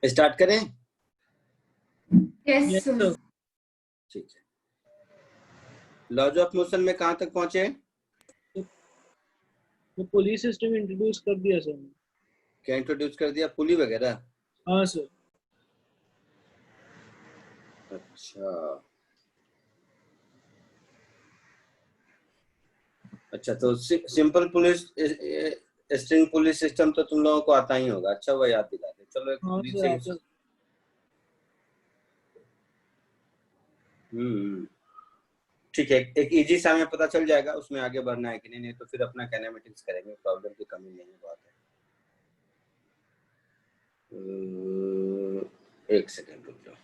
Start करें? Yes sir. ठीक है, लॉज ऑफ मोशन में कहां तक पहुंचे? तो पुलिस सिस्टम इंट्रोड्यूस कर दिया सर। क्या इंट्रोड्यूस कर दिया? पुली वगैरह? हाँ सर। अच्छा अच्छा, तो simple police string police system तो तुम लोगों को आता ही होगा। अच्छा हुआ याद दिला दे। चलो एक हाँ पुलिस सर से ठीक है, एक इजी सा में पता चल जाएगा उसमें आगे बढ़ना है कि नहीं, नहीं तो फिर अपना काइनेमेटिक्स करेंगे, प्रॉब्लम की कमी नहीं है, बात है। एक सेकंड रुक जाओ।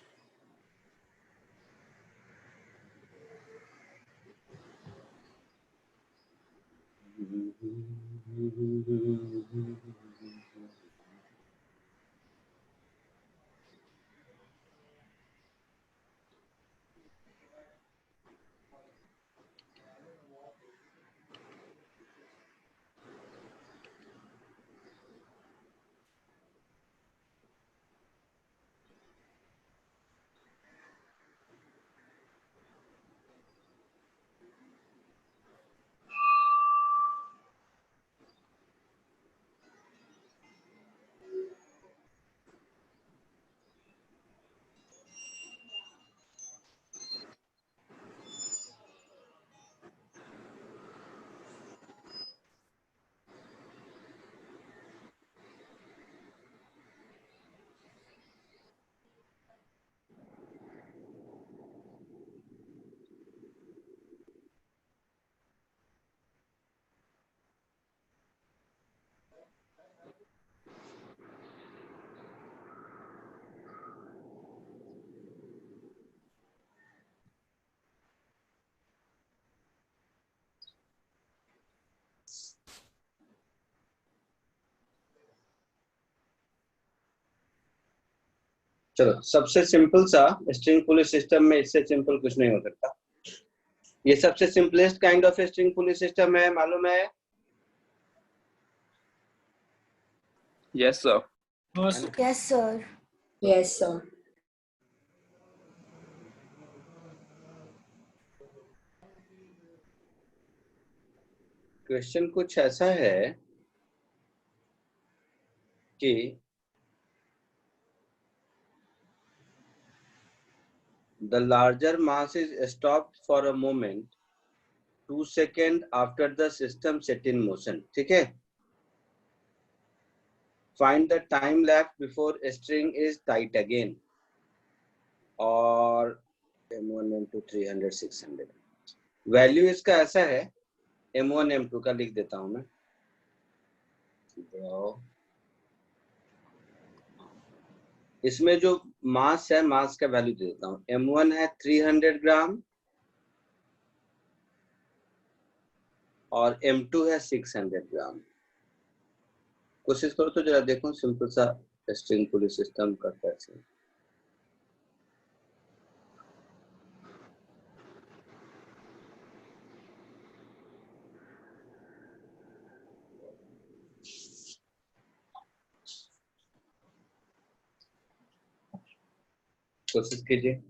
चलो, सबसे सिंपल सा स्ट्रिंग पुलिस सिस्टम में इससे सिंपल कुछ नहीं हो सकता। ये सबसे simplest kind of string police system है, मालूम है? Yes sir. Yes sir. Yes sir. Question कुछ ऐसा है कि the larger mass is stopped for a moment 2 seconds after the system set in motion. ठीक है, find the time lapse before a string is tight again और m1 m2 300 600। Value इसका ऐसा है, m1 m2 का लिख देता हूं मैं। इसमें जो मास है, मास का वैल्यू दे देता हूं। m1 है 300 ग्राम और m2 है 600 ग्राम। कोशिश करो तो जरा देखो सिंपल सा स्ट्रिंग पुलिस सिस्टम का कैसे। कोशिश कीजिए।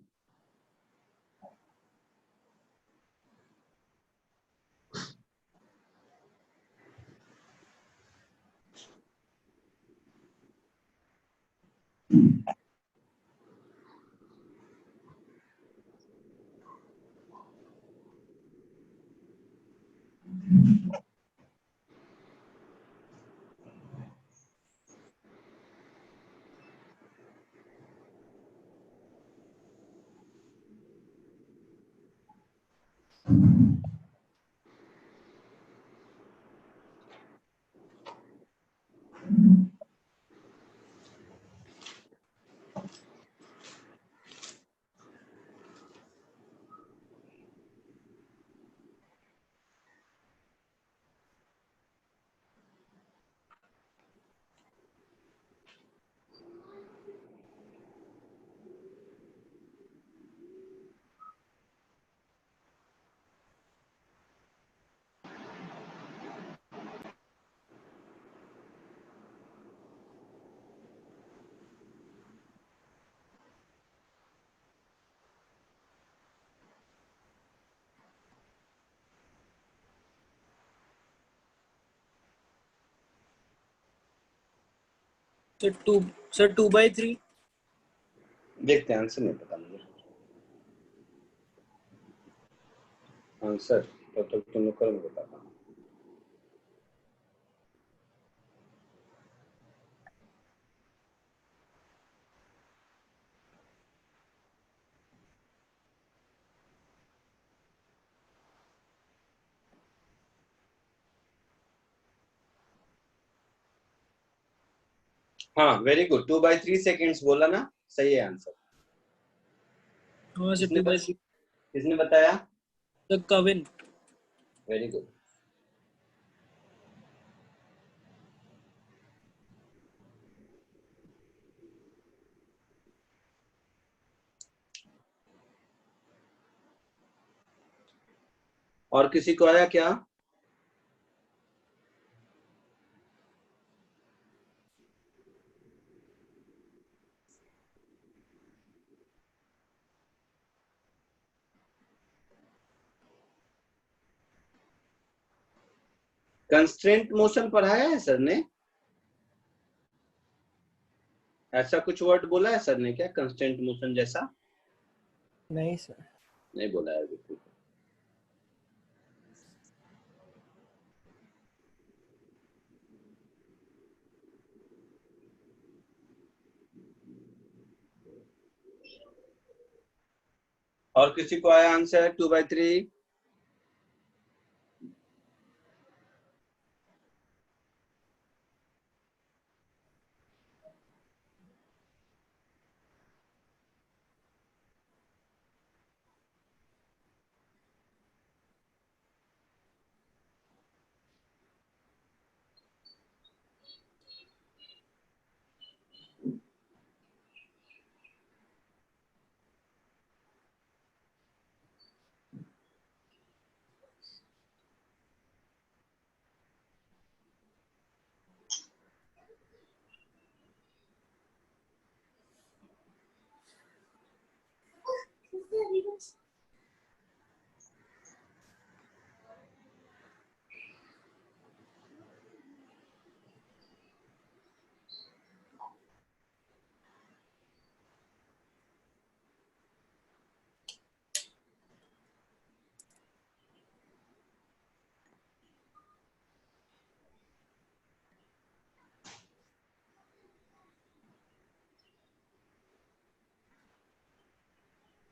Sir, 2/3. देखते हैं, आंसर नहीं पता मुझे। आंसर तब तक तुम लोग करो, मैं बताता हूँ। हाँ, वेरी गुड, 2/3 सेकेंड्स बोला ना, सही है आंसर। हाँ सर, 2/3. किसने बताया? Sir, Kevin. Very good. और किसी को आया क्या? कंस्ट्रेंट मोशन पढ़ाया है सर ने? ऐसा कुछ वर्ड बोला है सर ने क्या, कंस्ट्रेंट मोशन जैसा? नहीं सर। नहीं बोला है बिल्कुल। और किसी को आया आंसर 2/3?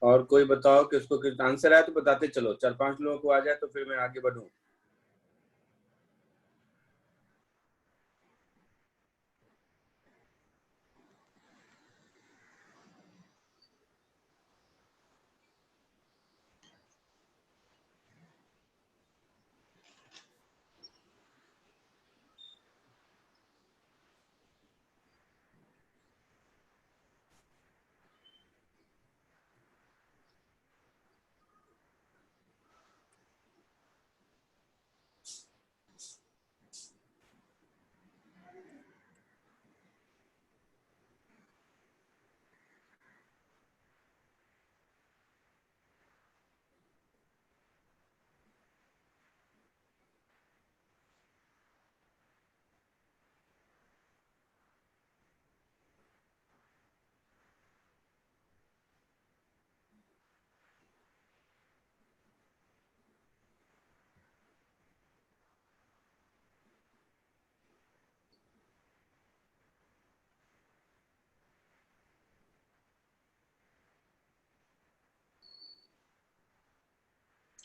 और कोई बताओ कि उसको कुछ आंसर आया तो बताते चलो, 4-5 लोगों को आ जाए तो फिर मैं आगे बढ़ूं।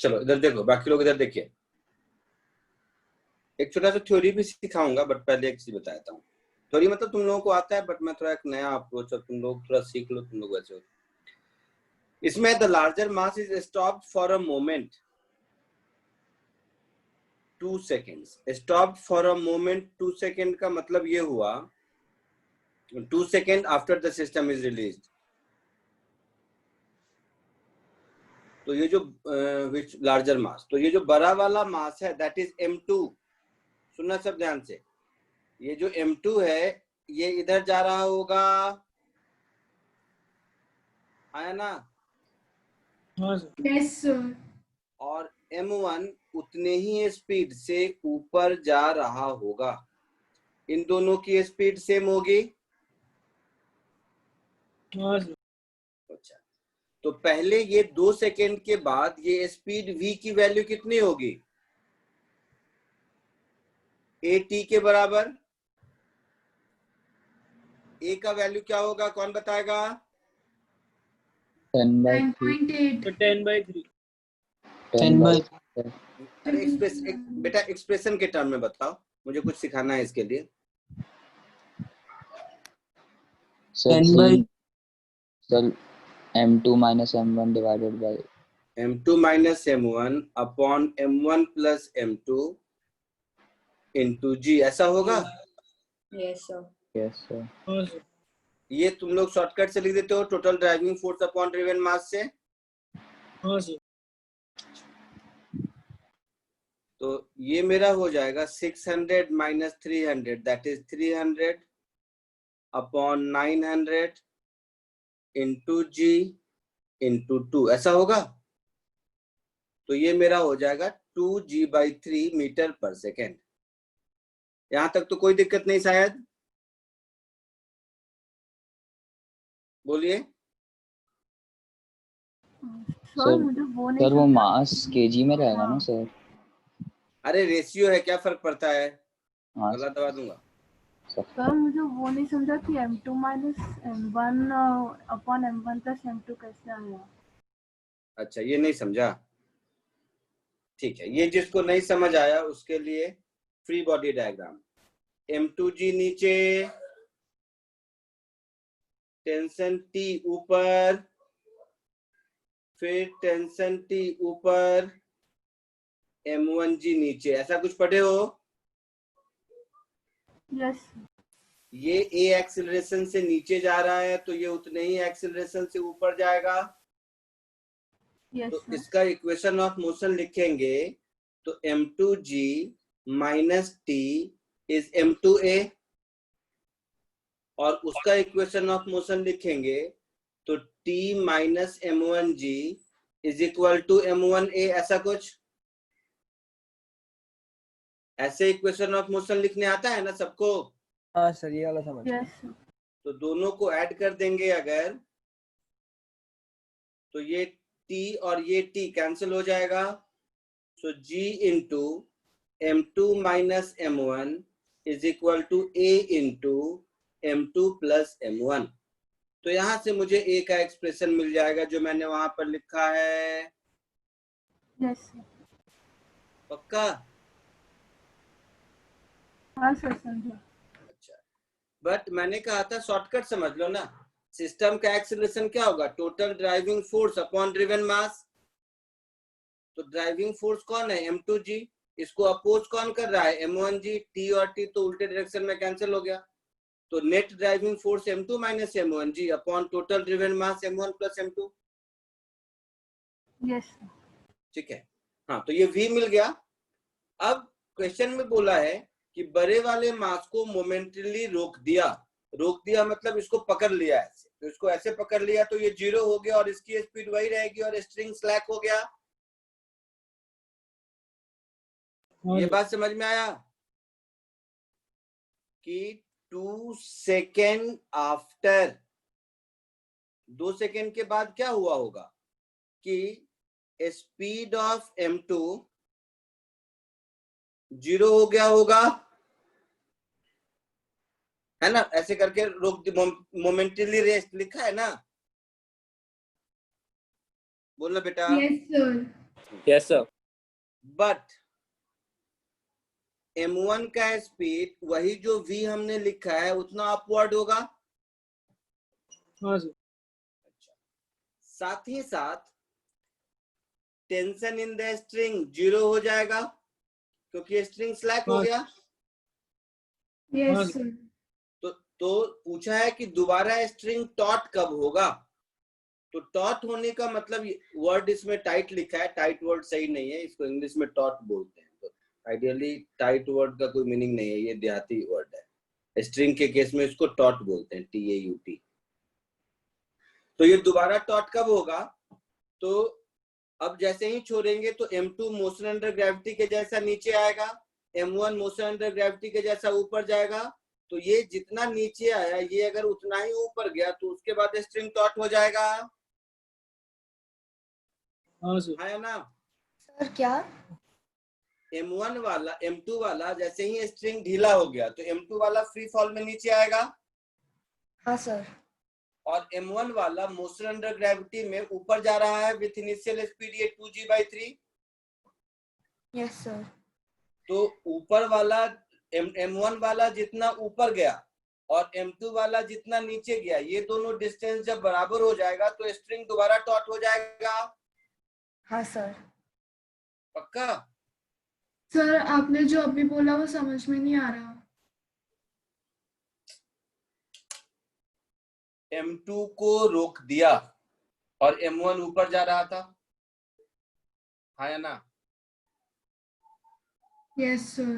चलो इधर देखो, बाकी लोग इधर देखिए। एक छोटा सा थ्योरी भी सिखाऊंगा, बट पहले एक चीज बताता हूँ। थ्योरी मतलब तुम लोगों को आता है, बट मैं थोड़ा एक नया अप्रोच, और तुम लोग थोड़ा सीख लो, तुम लोग वैसे हो। इसमें the larger mass is stopped for a moment 2 seconds. Stopped for a moment 2 second का मतलब ये हुआ 2 second after the system is released. तो ये जो विच लार्जर मास, तो ये जो बड़ा वाला मास है दैट इज m2। सुनना सब ध्यान से, ये जो m2 है ये इधर जा रहा होगा, आया ना? हाँ सर. Yes sir. और m1 उतने ही स्पीड से ऊपर जा रहा होगा। इन दोनों की स्पीड सेम होगी? हाँ सर। अच्छा, तो पहले ये 2 सेकेंड के बाद ये स्पीड v की वैल्यू कितनी होगी? at के बराबर। a का वैल्यू क्या होगा, कौन बताएगा? 10/3. तो 10/3। 10/3. अरे बेटा एक्सप्रेशन के टर्म में बताओ, मुझे कुछ सिखाना है इसके लिए। Sir, m2 minus m1 divided by m2 minus m1 upon m1 plus m2 into g, ऐसा होगा? yes sir. हाँ सर। ये तुम लोग शॉर्टकट से लिख देते हो total driving force upon driven mass से। हाँ सर। तो ये मेरा हो जाएगा 600 minus 300 that is 300 upon 900 into g into 2, ऐसा होगा? तो ये मेरा हो जाएगा 2g/3 मीटर पर सेकेंड। यहां तक तो कोई दिक्कत नहीं शायद, बोलिए। सर वो मास केजी में रहेगा ना सर? अरे रेशियो है, क्या फर्क पड़ता है, हाँ गला दबा दूंगा। सर मुझे वो नहीं समझा कि m2 minus m1 upon m1 plus m2 कैसे आया? अच्छा, ये नहीं समझा, ठीक है। ये जिसको नहीं समझ आया उसके लिए फ्री बॉडी डायग्राम। m2g नीचे, टेंशन T ऊपर, फिर टेंशन T ऊपर, m1g नीचे, ऐसा कुछ पढ़े हो? यस। ये a एक्सीलरेशन से नीचे जा रहा है तो ये उतने ही एक्सीलरेशन से ऊपर जाएगा। यस तो सर। इसका इक्वेशन ऑफ मोशन लिखेंगे तो m2g minus t is m2a, और उसका इक्वेशन ऑफ मोशन लिखेंगे तो t minus m1g is equal to m1a, ऐसा कुछ। ऐसे इक्वेशन ऑफ मोशन लिखने आता है ना सबको? हाँ सर, ये वाला समझ गया। यस। तो दोनों को ऐड कर देंगे अगर, तो ये t और ये t कैंसिल हो जाएगा। So g into m2 minus m1 is equal to a into m2 plus m1। तो यहां से मुझे a का एक्सप्रेशन मिल जाएगा जो मैंने वहां पर लिखा है। यस। पक्का? हाँ सर समझा। अच्छा, बट मैंने कहा था शॉर्टकट समझ लो ना। सिस्टम का एक्सीलरेशन क्या होगा? Total driving force upon driven mass. तो ड्राइविंग फोर्स कौन है? m2g। इसको अपोज कौन कर रहा है? m1g। t और t तो उल्टे डायरेक्शन में कैंसिल हो गया, तो net driving force m2 minus m1g upon total driven mass m1 plus m2। Yes. ठीक है, हाँ, तो ये v मिल गया। अब क्वेश्चन में बोला है कि बड़े वाले मास को मोमेंटली रोक दिया। रोक दिया मतलब इसको पकड़ लिया ऐसे, तो इसको ऐसे पकड़ लिया तो ये 0 हो गया और इसकी स्पीड वही रहेगी और स्ट्रिंग स्लैक हो गया। ये बात समझ में आया कि 2 सेकेंड आफ्टर, 2 सेकेंड के बाद क्या हुआ होगा कि स्पीड ऑफ m2 0 हो गया होगा, है ना? ऐसे करके रोक, मोमेंटली रेस्ट लिखा है ना, बोलना बेटा। Yes sir. बट m1 का स्पीड वही जो v हमने लिखा है उतना अपवर्ड होगा। हाँ सर। साथ ही साथ टेंशन इन द स्ट्रिंग 0 हो जाएगा क्योंकि स्ट्रिंग स्लैक हो गया। Yes sir. तो पूछा है कि दोबारा स्ट्रिंग टॉट कब होगा? तो टॉट होने का मतलब, वर्ड इसमें टाइट लिखा है, टाइट वर्ड सही नहीं है, इसको इंग्लिश में टॉट बोलते हैं। तो आइडियली टाइट वर्ड का कोई मीनिंग नहीं है, ये देहाती वर्ड है। स्ट्रिंग के केस में इसको टॉट बोलते हैं, TAUT। तो ये दोबारा टॉट कब होगा? तो अब जैसे ही छोड़ेंगे तो m2 मोशन अंडर ग्रेविटी के जैसा नीचे आएगा, m1 मोशन अंडर ग्रेविटी के जैसा ऊपर जाएगा, तो ये जितना नीचे आया ये अगर उतना ही ऊपर गया तो उसके बाद स्ट्रिंग टॉट हो जाएगा। हाँ सर। है ना? सर क्या? M1 वाला M2 वाला जैसे ही स्ट्रिंग ढीला हो गया तो M2 वाला फ्री फॉल में नीचे आएगा। हाँ सर। और M1 वाला मोशन अंडर ग्रेविटी में ऊपर जा रहा है विथ इनिशियल स्पीड ये 2g/3। Yes sir. तो ऊपर वाला M1 वाला जितना ऊपर गया और M2 वाला जितना नीचे गया ये दोनों डिस्टेंस जब बराबर हो जाएगा तो स्ट्रिंग दोबारा टॉट हो जाएगा। हाँ सर। पक्का? सर आपने जो अभी बोला वो समझ में नहीं आ रहा। M2 को रोक दिया और M1 ऊपर जा रहा था। हाँ या ना? Yes sir.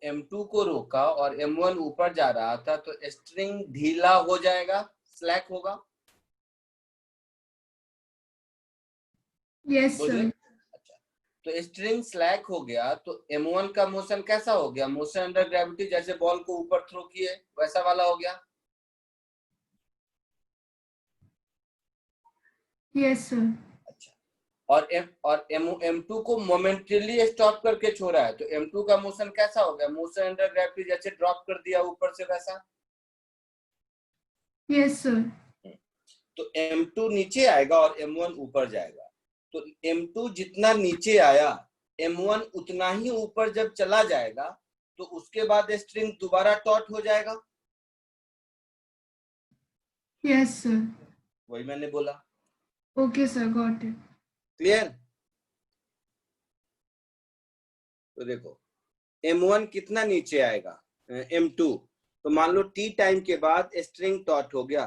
M2 को रोका और M1 ऊपर जा रहा था तो स्ट्रिंग ढीला हो जाएगा, स्लैक होगा। यस बोलिए। सर। अच्छा, तो स्ट्रिंग स्लैक हो गया तो M1 का मोशन कैसा हो गया? मोशन अंडर ग्रेविटी, जैसे बॉल को ऊपर थ्रो किए वैसा वाला हो गया। Yes sir. अच्छा, और M2 को मोमेंटली स्टॉप करके छोड़ा है तो M2 का मोशन कैसा हो गया? मोशन अंडर ग्रेविटी जैसे ड्रॉप कर दिया ऊपर से वैसा। Yes sir. तो M2 नीचे आएगा और M1 ऊपर जाएगा। तो M2 जितना नीचे आया M1 उतना ही ऊपर जब चला जाएगा तो उसके बाद स्ट्रिंग दोबारा टॉट हो जाएगा। Yes sir. वही मैंने बोला। Okay sir, got it. Clear? तो देखो M1 कितना नीचे आएगा? M2। तो मान लो t टाइम के बाद स्ट्रिंग टॉट हो गया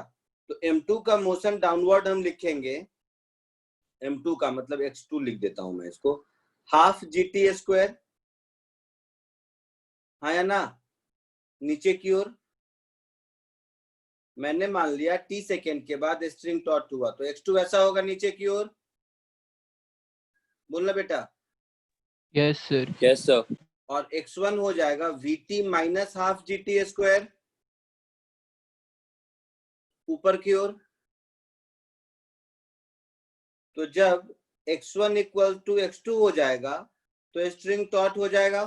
तो M2 का मोशन डाउनवर्ड हम लिखेंगे। M2 का मतलब x2 लिख देता हूं मैं इसको, हाफ GT²। हाँ या ना? नीचे की ओर मैंने मान लिया t सेकेंड के बाद स्ट्रिंग टॉट हुआ तो x2 ऐसा होगा नीचे की ओर। बोलना बेटा। Yes sir. Yes, sir. और x1 हो जाएगा VT माइनस हाफ GT², ऊपर की ओर। तो जब x1 इक्वल टू x2 हो जाएगा तो स्ट्रिंग टॉट हो जाएगा।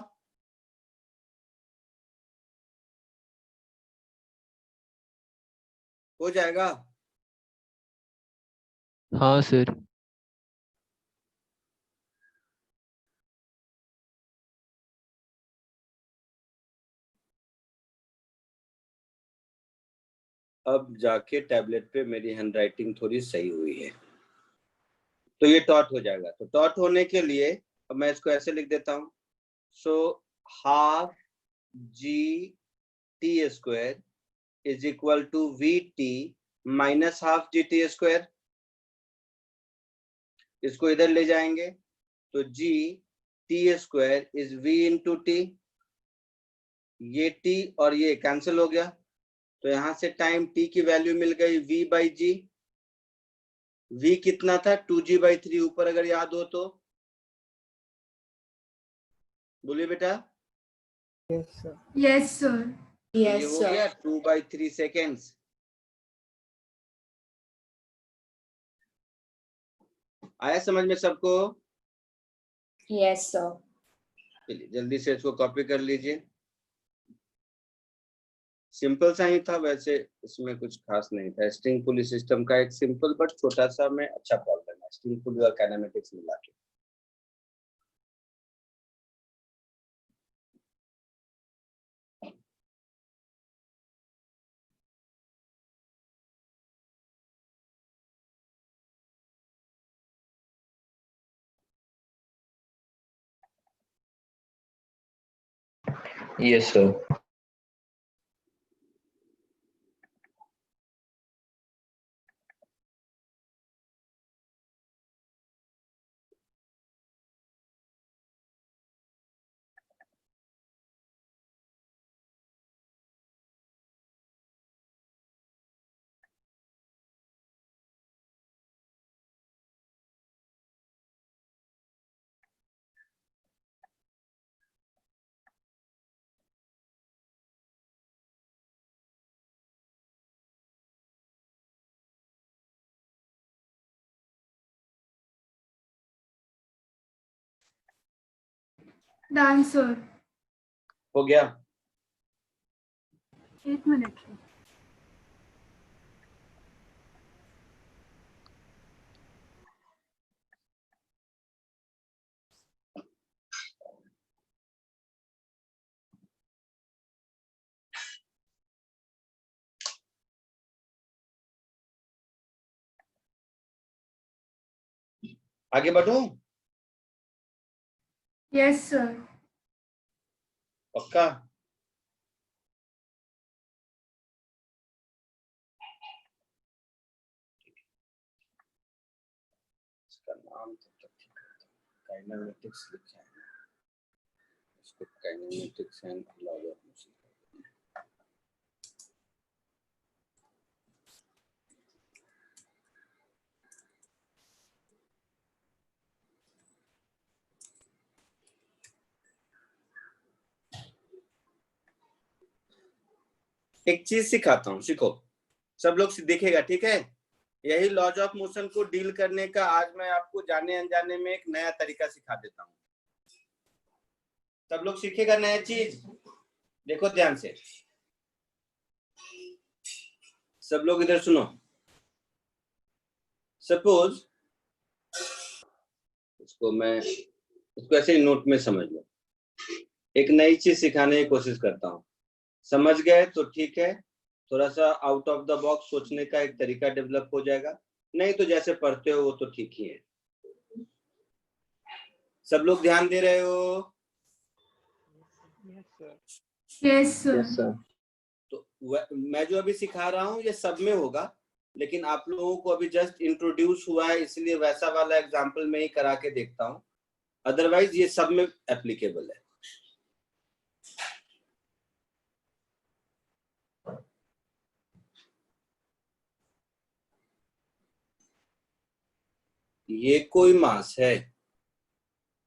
हो जाएगा। हाँ सर। अब जाके टैबलेट पे मेरी हैंडराइटिंग थोड़ी सही हुई है तो ये टॉट हो जाएगा। तो टॉट होने के लिए अब मैं इसको ऐसे लिख देता हूं, so half GT² is equal to VT minus half GT²। इसको इधर ले जाएंगे तो GT² is V into T। ये T और ये कैंसिल हो गया तो यहां से टाइम T की वैल्यू मिल गई V/G। V कितना था? 2g/3 ऊपर, अगर याद हो तो बोलिए बेटा। Yes sir. Yes sir. तो ये हो गया 2/3 सेकेंड्स। आया समझ में सबको? Yes sir. चलिए जल्दी से इसको कॉपी कर लीजिए। सिंपल सा ही था वैसे, इसमें कुछ खास नहीं था। स्ट्रिंग पुली सिस्टम का एक सिंपल बट छोटा सा में अच्छा प्रॉब्लम है, स्ट्रिंग पुली और काइनेमेटिक्स मिला के। Yes, sir. Done, sir. हो गया? 8 minutes. आगे बढ़ूं? Yes, sir. पक्का? इसका नाम तो ठीक है, काइनेमेटिक्स लिखा है, इसको काइनेमेटिक्स एंड लॉजिक। एक चीज सिखाता हूँ, सीखो, सब लोग देखेगा, ठीक है? यही लॉज ऑफ मोशन को डील करने का आज मैं आपको जाने अनजाने में एक नया तरीका सिखा देता हूँ। सब लोग सीखेगा नया चीज। देखो ध्यान से, सब लोग इधर सुनो। सपोज इसको ऐसे नोट में समझ लो। एक नई चीज सिखाने की कोशिश करता हूँ, समझ गए तो ठीक है, थोड़ा सा आउट ऑफ द बॉक्स सोचने का एक तरीका डेवलप हो जाएगा, नहीं तो जैसे पढ़ते हो वो तो ठीक ही है। सब लोग ध्यान दे रहे हो? Yes, sir. Yes, sir. तो मैं जो अभी सिखा रहा हूँ ये सब में होगा, लेकिन आप लोगों को अभी जस्ट इंट्रोड्यूस हुआ है, इसलिए वैसा वाला एग्जाम्पल में ही करा के देखता हूँ, अदरवाइज ये सब में एप्लीकेबल है। ये कोई मास है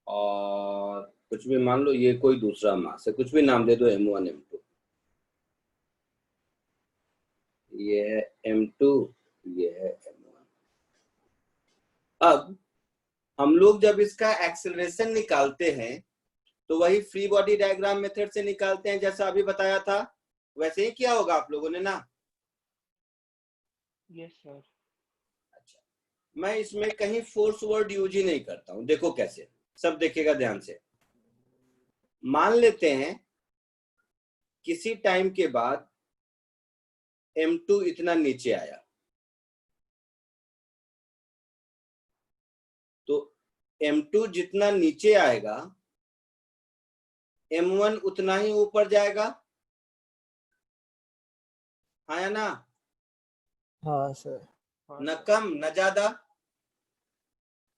और कुछ भी मान लो, ये कोई दूसरा मास है, कुछ भी नाम दे दो, M1 M2, ये है M2, ये है M1। अब हम लोग जब इसका एक्सेलरेशन निकालते हैं तो वही फ्री बॉडी डायग्राम मेथड से निकालते हैं, जैसा अभी बताया था वैसे ही किया होगा आप लोगों ने ना? Yes, sir. अच्छा, मैं इसमें कहीं फोर्स वर्ड यूज ही नहीं करता हूं। देखो कैसे, सब देखेगा ध्यान से। मान लेते हैं किसी टाइम के बाद M2 इतना नीचे आया, तो M2 जितना नीचे आएगा M1 उतना ही ऊपर जाएगा, हाँ या ना? हाँ सर। न कम न ज्यादा।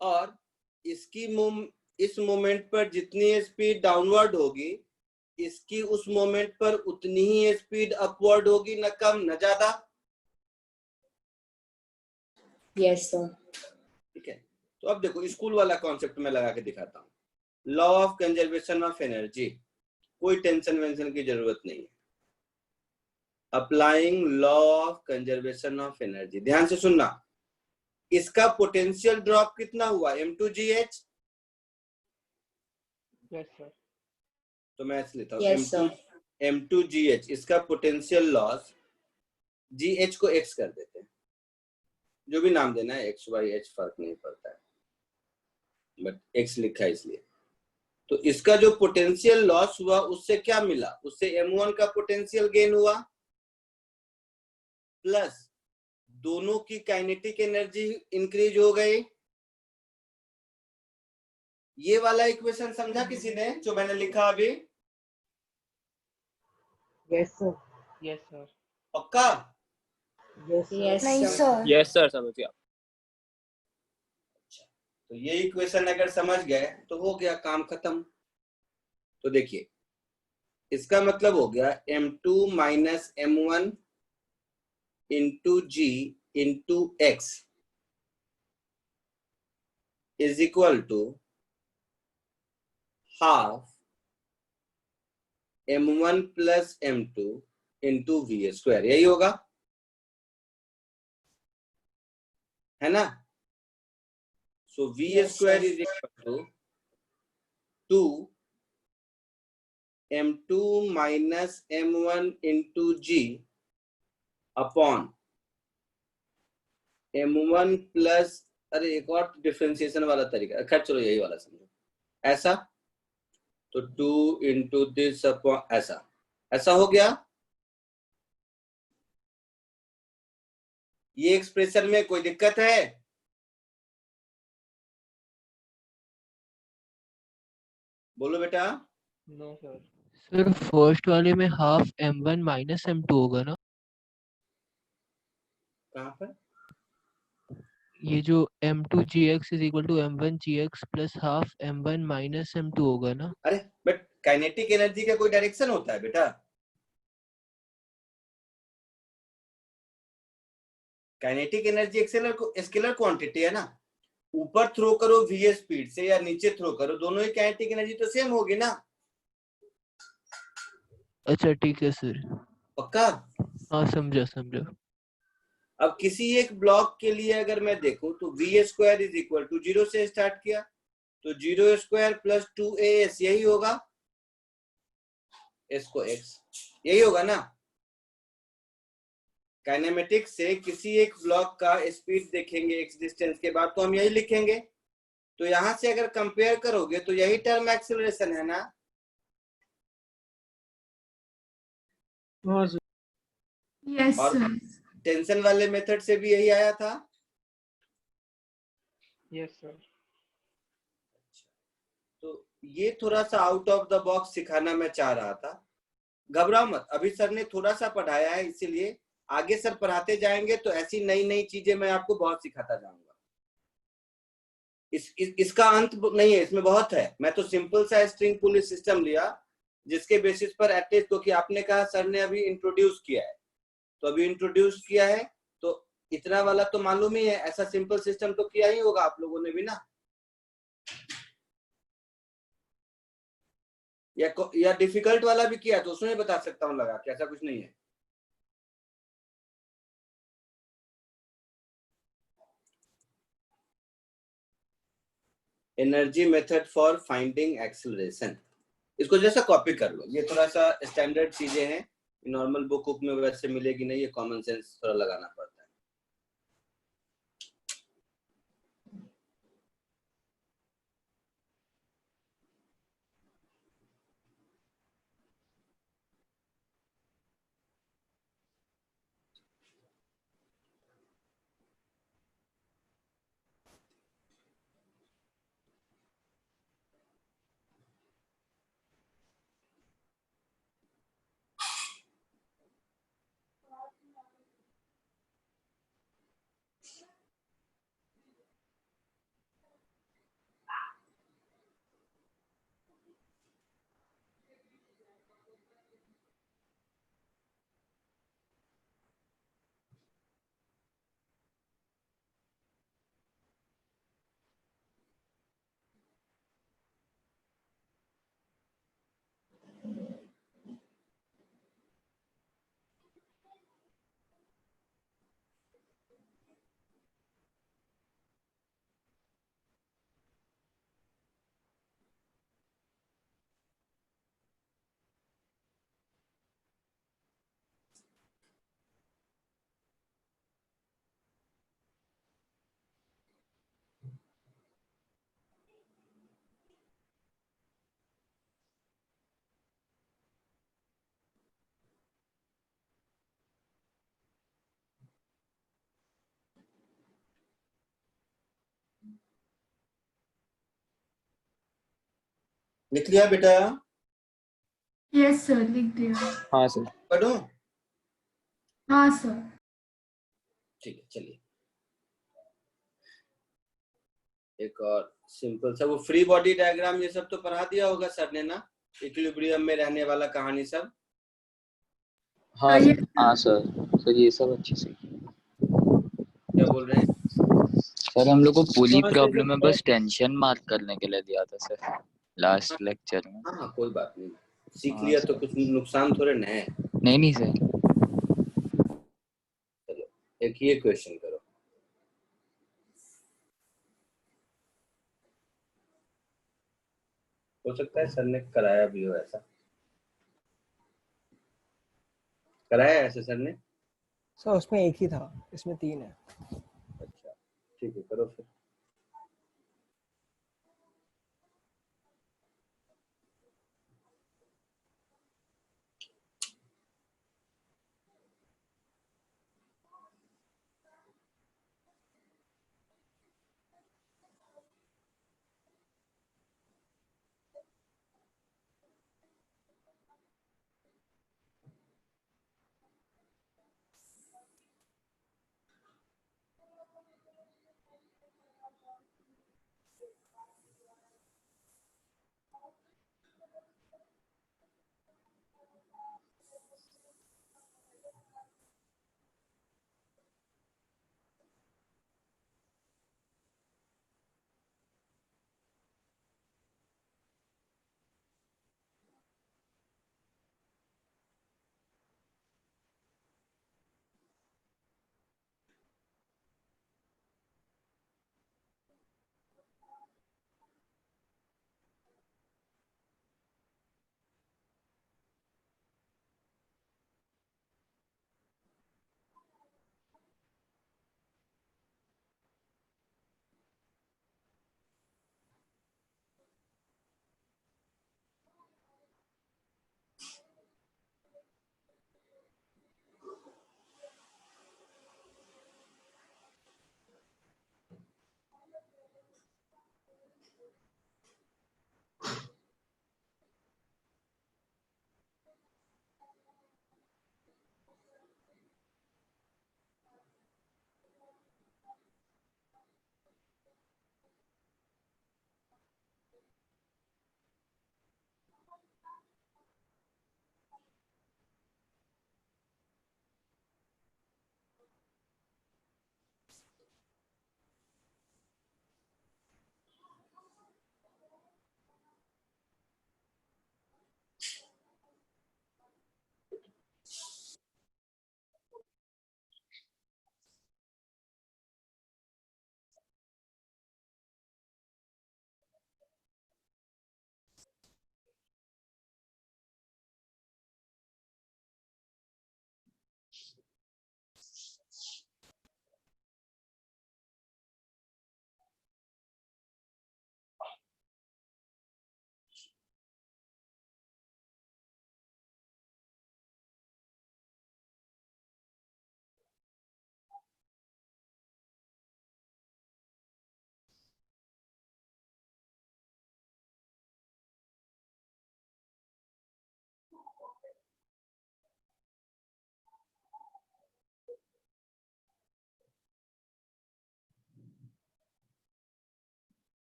और इस मोमेंट पर जितनी स्पीड डाउनवर्ड होगी, इसकी उस मोमेंट पर उतनी ही स्पीड अपवर्ड होगी, न कम न ज्यादा। Yes, sir. ठीक है, तो अब देखो स्कूल वाला कॉन्सेप्ट में लगा के दिखाता हूँ। Law of conservation of energy, कोई टेंशन वेंशन की जरूरत नहीं है। Applying law of conservation of energy, ध्यान से सुनना। इसका पोटेंशियल ड्रॉप कितना हुआ? M2GH। Yes, sir. तो मैं ऐसे लेता हूँ, Yes, sir. M2GH, इसका पोटेंशियल लॉस, GH को X कर देते हैं, जो भी नाम देना है, X Y H फर्क नहीं पड़ता है, बट X लिखा है इसलिए। तो इसका जो पोटेंशियल लॉस हुआ उससे क्या मिला? उससे M1 का पोटेंशियल गेन हुआ, प्लस दोनों की काइनेटिक एनर्जी इंक्रीज हो गई। ये वाला इक्वेशन समझा किसी ने जो मैंने लिखा अभी? Yes, sir. Yes, sir. पक्का? Yes, sir. Yes, नहीं, sir. sir. यस सर, समझ गया। तो ये इक्वेशन अगर समझ गए तो हो गया काम खत्म। तो देखिए, इसका मतलब हो गया M2 minus M1 into G into X is equal to half M1 plus M2 into V square, यही होगा, है ना? So V Yes, square sir. Is equal to 2 m2 minus m1 into g upon m1 plus, अरे एक और differentiation वाला तरीका, खैर चलो यही वाला समझो, ऐसा तो 2 इंटू दिस अपॉन ऐसा, ऐसा हो गया। ये एक्सप्रेशन में कोई दिक्कत है? बोलो बेटा। No sir. सर फर्स्ट वाले में हाफ m1 माइनस m2 होगा ना? कहाँ पर? ये जो m2 gx is equal to m1 gx plus half m1 minus m2 होगा ना? अरे बट काइनेटिक एनर्जी का कोई डायरेक्शन होता है बेटा? काइनेटिक एनर्जी स्केलर क्वांटिटी है ना, ऊपर थ्रो करो वी स्पीड से या नीचे थ्रो करो, दोनों ही काइनेटिक एनर्जी तो सेम होगी ना। अच्छा ठीक है सर। पक्का? हाँ समझा समझा। अब किसी एक ब्लॉक के लिए अगर मैं देखूं तो v square is equal to 0 से स्टार्ट किया तो 0 स्क्वायर प्लस 2as यही होगा, s को x यही होगा ना। काइनेमेटिक्स से किसी एक ब्लॉक का स्पीड देखेंगे x डिस्टेंस के बाद तो हम यही लिखेंगे, तो यहां से अगर कंपेयर करोगे तो यही टर्म एक्सेलरेशन है ना। हाँ सर। Yes, और sir. टेंशन वाले मेथड से भी यही आया था। Yes sir. तो ये थोड़ा सा आउट ऑफ द बॉक्स सिखाना मैं चाह रहा था, घबराओ मत, अभी सर ने थोड़ा सा पढ़ाया है, इसीलिए आगे सर पढ़ाते जाएंगे तो ऐसी नई नई चीजें मैं आपको बहुत सिखाता जाऊंगा। इसका अंत नहीं है, इसमें बहुत है। मैं तो सिंपल सा स्ट्रिंग पुल सिस्टम लिया जिसके बेसिस पर एटलीस्ट, क्योंकि आपने कहा सर ने अभी इंट्रोड्यूस किया है, तो अभी इंट्रोड्यूस किया है तो इतना वाला तो मालूम ही है, ऐसा सिंपल सिस्टम तो किया ही होगा आप लोगों ने भी ना। या डिफिकल्ट वाला भी किया तो उसमें बता सकता हूँ लगा कि ऐसा कुछ नहीं है। Energy method for finding acceleration, इसको जैसा कॉपी कर लो, ये थोड़ा सा स्टैंडर्ड चीजें हैं, नॉर्मल बुक में वैसे मिलेगी नहीं, ये कॉमन सेंस थोड़ा लगाना पड़ता है। लिख लिया बेटा? Yes, sir. लिख दिया। हाँ सर। पढ़ो। हाँ सर। ठीक है चलिए, एक और सिंपल सा वो फ्री बॉडी डायग्राम ये सब तो पढ़ा दिया होगा सर ने ना, इक्विलिब्रियम में रहने वाला कहानी सब। हाँ yes, सर। हाँ सर। सर ये सब अच्छे से क्या बोल रहे हैं? सर हम लोग को पूरी हाँ सर, प्रॉब्लम में सर। बस टेंशन मार्क करने के लिए दिया था सर लास्ट लेक्चर में। हाँ हाँ कोई बात नहीं, सीख हाँ लिया तो सर। कुछ नुकसान थोड़े न है। नहीं नहीं सर। चलो एक ये क्वेश्चन करो, हो सकता है सर ने कराया भी हो ऐसा। कराया है ऐसे सर ने? सर उसमें एक ही था, इसमें 3 है। अच्छा ठीक है, करो फिर।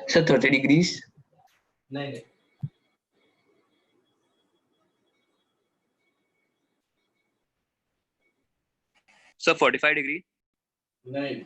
Sir, 30 degrees. नहीं नहीं Sir, 45 degree. नहीं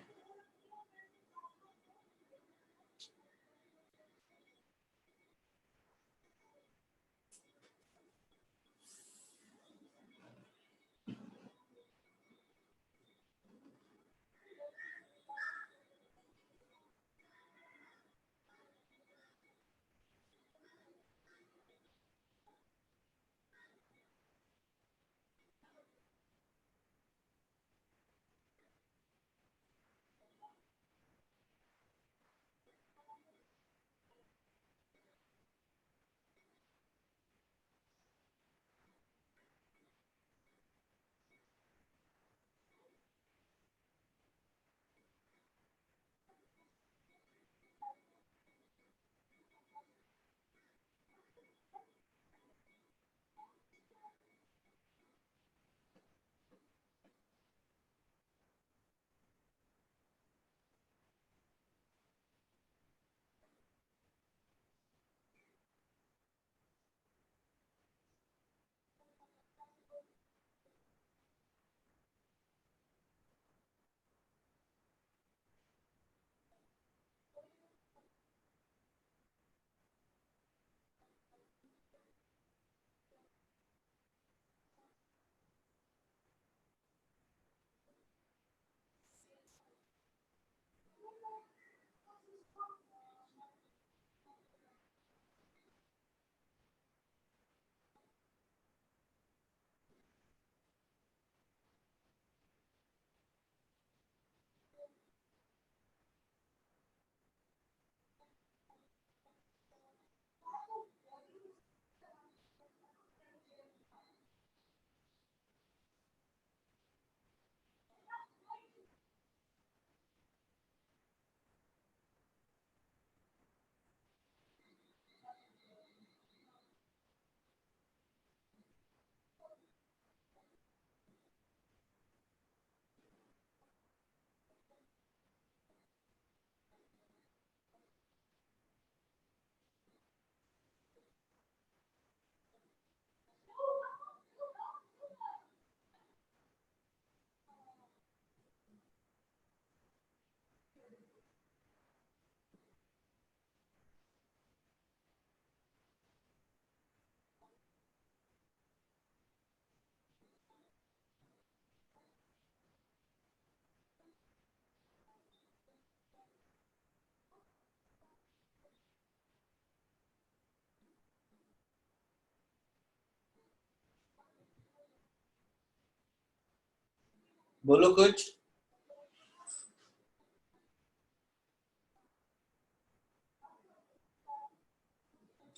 बोलो कुछ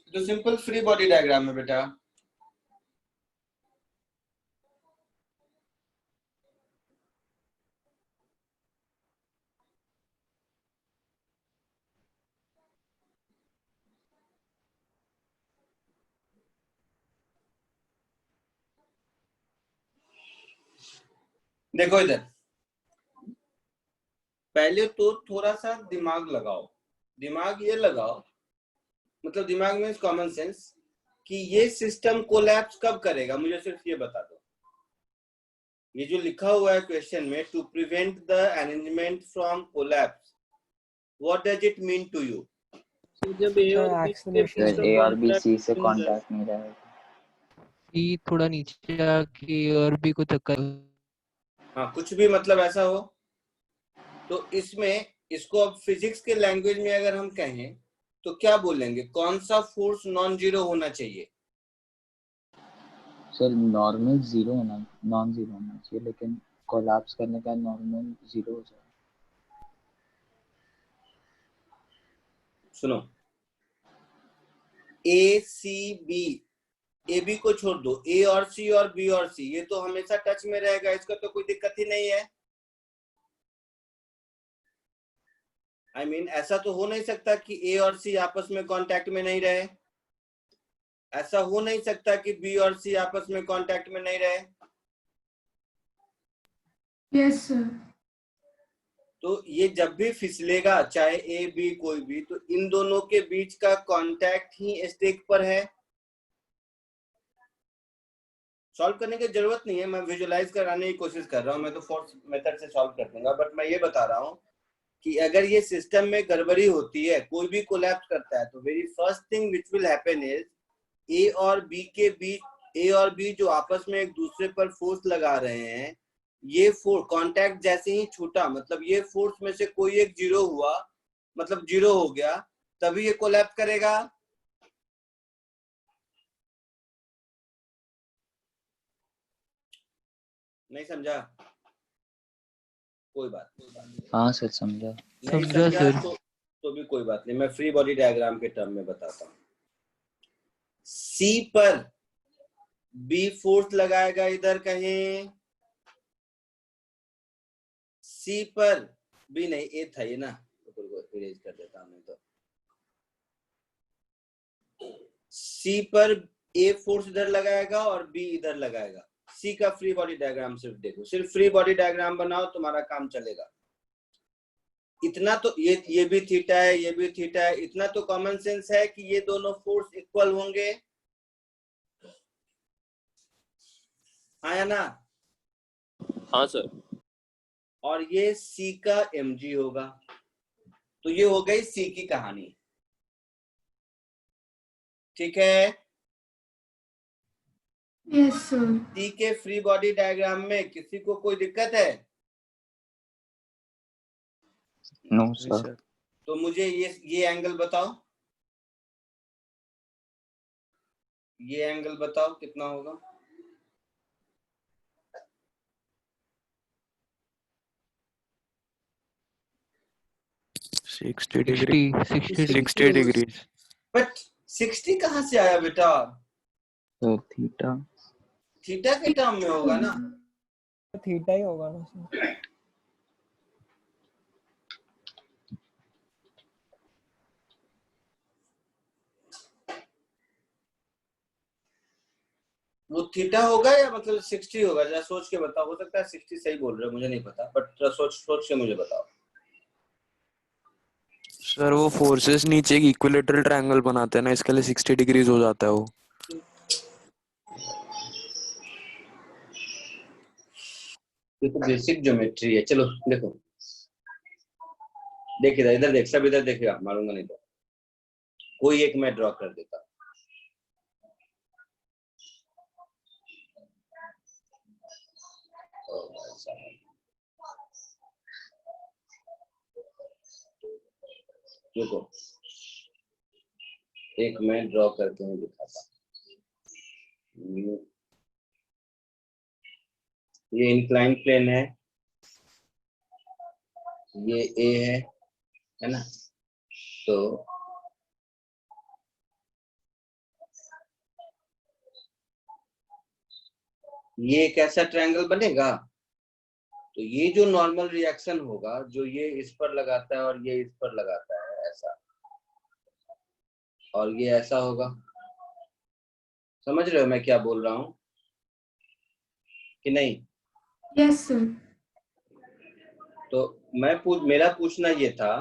तो सिंपल फ्री बॉडी डायग्राम है बेटा देखो इधर पहले तो थोड़ा सा दिमाग लगाओ दिमाग ये लगाओ मतलब दिमाग में कॉमन सेंस कि ये सिस्टम कोलैप्स कब करेगा मुझे सिर्फ ये बता दो ये जो लिखा हुआ है क्वेश्चन में to prevent the arrangement from collapse what does it mean to you जब ए और बी के बीच Sir, का A और B कॉन्टैक्ट C से हो जाए कांटेक्ट नहीं रहेगा. सी थोड़ा नीचे आके और भी को धक्का हाँ कुछ भी मतलब ऐसा हो तो इसमें इसको अब फिजिक्स के लैंग्वेज में अगर हम कहें तो क्या बोलेंगे कौन सा फोर्स नॉन जीरो होना चाहिए सर नॉर्मल जीरो होना नॉन जीरो होना चाहिए लेकिन कोलैप्स करने का नॉर्मल जीरो हो जाए. सुनो ए सी बी ए बी को छोड़ दो ए और सी और बी और सी ये तो हमेशा टच में रहेगा इसका तो कोई दिक्कत ही नहीं है I mean, ऐसा तो हो नहीं सकता कि ए और सी आपस में कांटेक्ट में नहीं रहे ऐसा हो नहीं सकता कि बी और सी आपस में कांटेक्ट में नहीं रहे यस सर तो ये जब भी फिसलेगा, चाहे ए बी कोई भी, तो इन दोनों के बीच का कांटेक्ट ही स्टेक पर है। सॉल्व करने की जरूरत नहीं है, मैं विजुलाइज कराने की कोशिश कर रहा हूँ, मैं तो फोर्स मेथड से सॉल्व कर दूंगा, बट मैं ये बता रहा हूँ कि अगर ये सिस्टम में गड़बड़ी होती है, कोई भी कोलैप्स करता है, तो very first thing which will happen is a और बी के बीच, ए और बी जो आपस में एक दूसरे पर फोर्स लगा रहे हैं, ये फोर्स कांटेक्ट जैसे ही छूटा, मतलब ये फोर्स में से कोई एक जीरो हुआ, मतलब जीरो हो गया, तभी ये कोलैप्स करेगा। नहीं समझा? कोई बात नहीं। हाँ सर समझा। नहीं समझा समझा सर। तो भी कोई बात नहीं, मैं फ्री बॉडी डायग्राम के टर्म में बताता हूँ। सी पर बी फोर्स लगाएगा इधर कहीं, सी पर बी नहीं, ए था ये ना, तो इरेज कर देता हूँ। तो सी पर ए फोर्स इधर लगाएगा और बी इधर लगाएगा। सी का फ्री बॉडी डायग्राम सिर्फ देखो, सिर्फ फ्री बॉडी डायग्राम बनाओ, तुम्हारा काम चलेगा। इतना तो ये भी थीटा है, ये भी थीटा है, इतना तो कॉमन सेंस है कि ये दोनों फोर्स इक्वल होंगे, हाँ या ना? हाँ सर। और ये सी का mg होगा। तो ये हो गई सी की कहानी, ठीक है? Yes sir. सी के फ्री बॉडी डायग्राम में किसी को कोई दिक्कत है? No sir. तो मुझे ये एंगल बताओ, ये एंगल बताओ कितना होगा? Sixty degree. बट 60 कहाँ से आया बेटा? तो थीटा थीटा के टर्म में होगा ना? थीटा ही होगा ना सर। वो थीटा होगा या मतलब 60 होगा? जरा सोच के बताओ, हो सकता है 60 सही बोल रहे हो, मुझे नहीं पता, बट सोच के मुझे बताओ। सर वो फोर्सेस नीचे एक इक्विलेटरल ट्रायंगल बनाते हैं ना, इसके लिए 60 डिग्रीज हो जाता है वो। ये तो बेसिक ज्योमेट्री है। चलो देखो, देख इधर देख, सब इधर देखेगा, मारूंगा नहीं तो। कोई एक मैं ड्रॉ कर देता। देखो एक मैं ड्रॉ करके हूँ, दिखाता। ये इंक्लाइन प्लेन है, ये ए है ना? तो ये एक ऐसा ट्रायंगल बनेगा, तो ये जो नॉर्मल रिएक्शन होगा, जो ये इस पर लगाता है और ये इस पर लगाता है, ऐसा, और ये ऐसा होगा। समझ रहे हो मैं क्या बोल रहा हूँ कि नहीं? Yes sir. तो मेरा पूछना ये था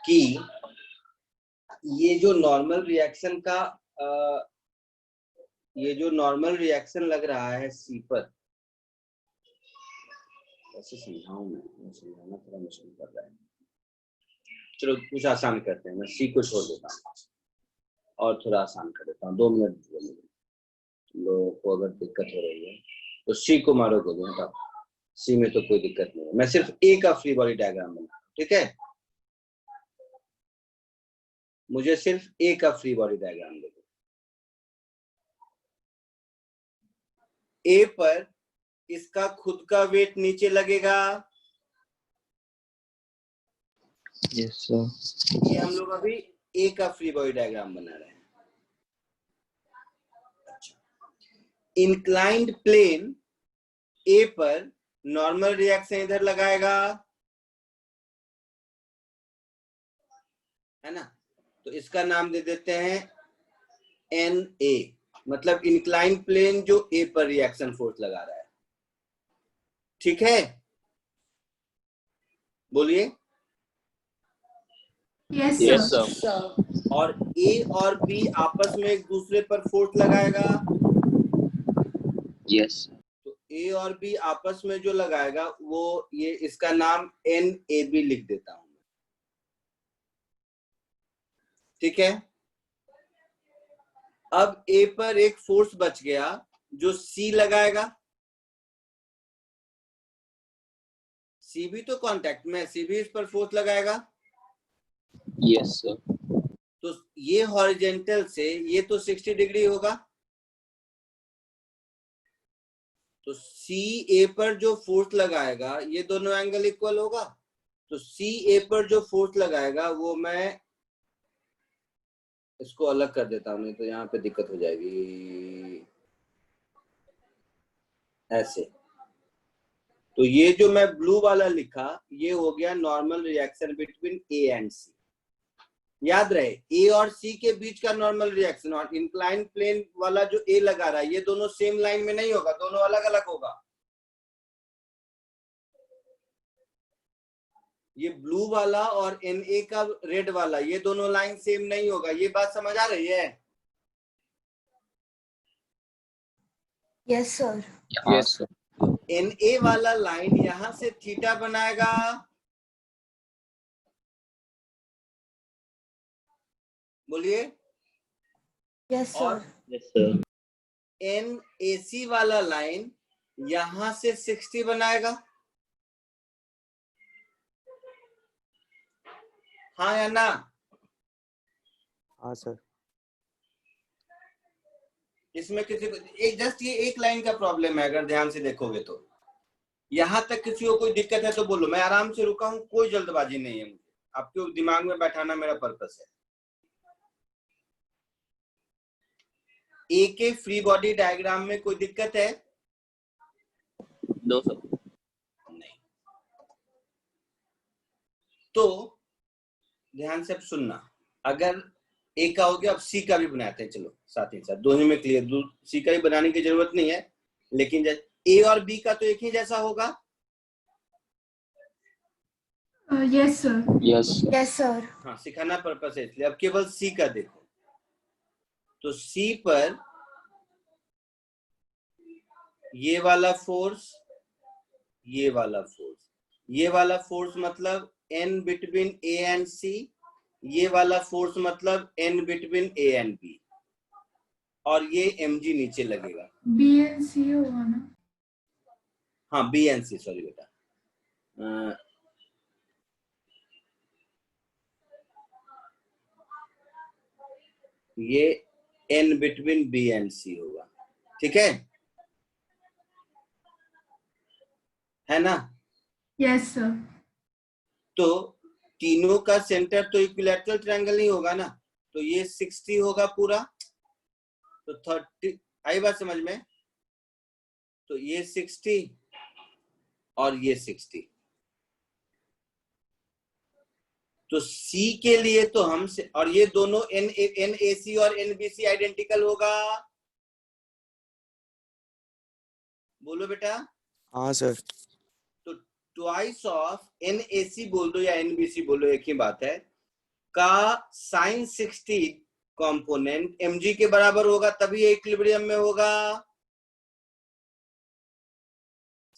कि ये जो नॉर्मल रिएक्शन का ये जो नॉर्मल रिएक्शन लग रहा है सी पर, ऐसे समझाऊं मैं समझाना थोड़ा मुश्किल कर रहा है। चलो कुछ आसान करते हैं, मैं सी को छोड़ देता हूँ और थोड़ा आसान कर देता हूँ। 2 मिनट लोगों को अगर दिक्कत हो रही है तो सी को मारो को दो, हटाओ। सी में तो कोई दिक्कत नहीं है, मैं सिर्फ ए का फ्री बॉडी डायग्राम बना, ठीक है? मुझे सिर्फ ए का फ्री बॉडी डायग्राम दे दो। ए पर इसका खुद का वेट नीचे लगेगा। Yes sir. ये हम लोग अभी ए का फ्री बॉडी डायग्राम बना रहे हैं। इंक्लाइंड प्लेन ए पर नॉर्मल रिएक्शन इधर लगाएगा, है ना? तो इसका नाम दे देते हैं एन ए, मतलब इंक्लाइंड प्लेन जो ए पर रिएक्शन फोर्स लगा रहा है, ठीक है? बोलिए। Yes Yes, sir. sir. Sir. और ए और बी आपस में एक दूसरे पर फोर्स लगाएगा, Yes. तो ए और बी आपस में जो लगाएगा वो ये इसका नाम NAB लिख देता हूं, ठीक है। अब ए पर एक फोर्स बच गया जो सी लगाएगा, सी भी तो कांटेक्ट में, सी भी इस पर फोर्स लगाएगा, Yes, sir. तो ये हॉरिजेंटल से ये तो 60 डिग्री होगा, तो सी ए पर जो फोर्स लगाएगा ये दोनों एंगल इक्वल होगा, तो सी ए पर जो फोर्स लगाएगा वो मैं इसको अलग कर देता हूं, नहीं तो यहाँ पे दिक्कत हो जाएगी, ऐसे। तो ये जो मैं ब्लू वाला लिखा ये हो गया normal reaction between A and C. याद रहे ए और सी के बीच का नॉर्मल रिएक्शन, और इंक्लाइन प्लेन वाला जो ए लगा रहा है ये दोनों सेम लाइन में नहीं होगा, दोनों अलग अलग होगा। ये ब्लू वाला और NA का रेड वाला ये दोनों लाइन सेम नहीं होगा, ये बात समझ आ रही है? Yes, sir. Yes, sir. NA वाला लाइन यहां से थीटा बनाएगा, बोलिए। Yes, sir. और Yes, sir. NAC वाला लाइन यहां से 60 बनाएगा, हाँ या ना? हाँ सर। इसमें किसी को एक जस्ट ये एक लाइन का प्रॉब्लम है, अगर ध्यान से देखोगे तो। यहां तक किसी को कोई दिक्कत है तो बोलो, मैं आराम से रुका हूं, कोई जल्दबाजी नहीं है, मुझे आपके दिमाग में बैठाना मेरा पर्पस है। ए के फ्री बॉडी डायग्राम में कोई दिक्कत है? No, sir. नहीं। तो ध्यान से अब सुनना, अगर ए का हो गया, अब सी का भी बनाते हैं, चलो साथ ही साथ, दोनों में क्लियर, सी का भी बनाने की जरूरत नहीं है, लेकिन ए और बी का तो एक ही जैसा होगा। Yes sir. Yes, sir. Yes, sir. हाँ, सिखाना पर्पस है इसलिए। अब केवल सी का देखो, तो सी पर ये वाला फोर्स, ये वाला फोर्स, ये वाला फोर्स मतलब N between A and C, ये वाला फोर्स मतलब N between A and B, और ये mg नीचे लगेगा। BNC होगा ना? हाँ BNC, सॉरी बेटा, ये N between B and C होगा, ठीक है ना? Yes sir. तो तीनों का सेंटर तो इक्विलैटरल ट्रायंगल नहीं होगा ना, तो ये 60 होगा पूरा, तो 30 आई बात समझ में? तो ये 60 और ये 60, तो C के लिए तो हम से, और ये दोनों NAC और NBC आइडेंटिकल होगा, बोलो बेटा। हाँ सर। तो ट्वाइस ऑफ NAC बोल दो या NBC बोलो, एक ही बात है, का साइन 60 कंपोनेंट mg के बराबर होगा, तभी ये इक्विलिब्रियम में होगा।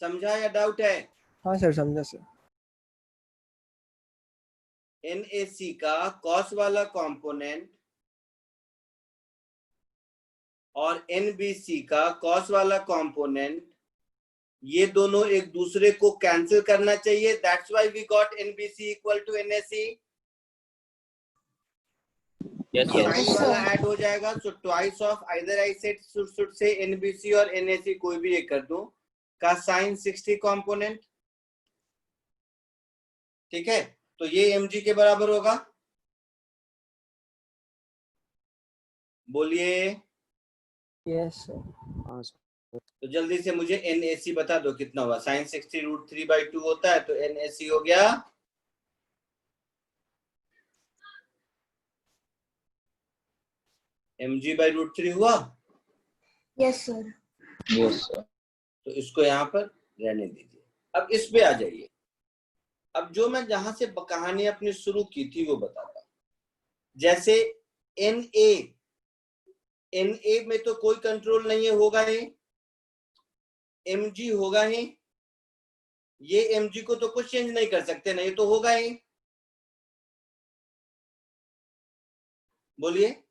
समझा या डाउट है? हाँ सर, समझा सर। NAC का कॉस वाला कंपोनेंट और NBC का कॉस वाला कंपोनेंट, ये दोनों एक दूसरे को कैंसिल करना चाहिए, that's why we got NBC equal to NAC। Yes, sir. Sine वाला ऐड हो जाएगा, so twice of either I said should say NBC और NAC, कोई भी एक कर दो, का साइन 60 कंपोनेंट, ठीक है? तो ये mg के बराबर होगा, बोलिए। Yes sir. हाँ सर। तो जल्दी से मुझे NAC बता दो कितना हुआ। साइन 60 √3/2 होता है, तो NAC हो गया mg/√3 हुआ। Yes, sir. Yes, sir. तो इसको यहाँ पर रहने दीजिए। अब इस पे आ जाइए। अब जो मैं जहां से कहानी अपनी शुरू की थी वो बताता हूं। जैसे NA में तो कोई कंट्रोल नहीं है, होगा ही। mg होगा ही, ये mg को तो कुछ चेंज नहीं कर सकते ना, ये तो होगा ही। बोलिए।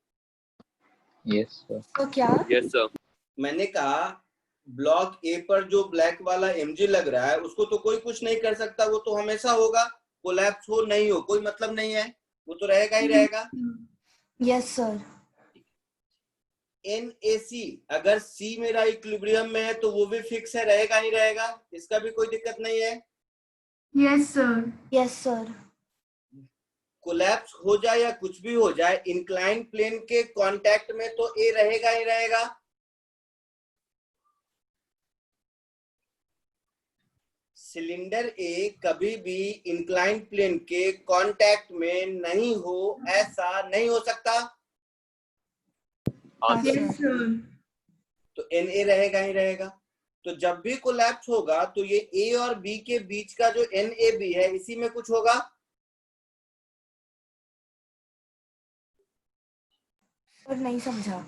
Yes sir. तो क्या? Yes sir. मैंने कहा ब्लॉक ए पर जो ब्लैक वाला mg लग रहा है उसको तो कोई कुछ नहीं कर सकता, वो तो हमेशा होगा, कोलैप्स हो नहीं हो कोई मतलब नहीं है, वो तो रहेगा ही रहेगा। Yes sir. NaC अगर C मेरा इक्विलिब्रियम में है तो वो भी फिक्स है, रहेगा ही रहेगा, इसका भी कोई दिक्कत नहीं है। Yes sir. Yes sir. Collapse हो जाए या कुछ भी हो जाए, इंक्लाइन प्लेन के कांटेक्ट में तो A रहेगा ही रहेगा। सिलेंडर A कभी भी इंक्लाइन प्लेन के कांटेक्ट में नहीं हो, ऐसा नहीं हो सकता। हाँ सर। Yes sir. तो Na रहेगा ही रहेगा। तो जब भी कोलैप्स होगा तो ये A और B के बीच का जो NAB है इसी में कुछ होगा। सर नहीं समझा।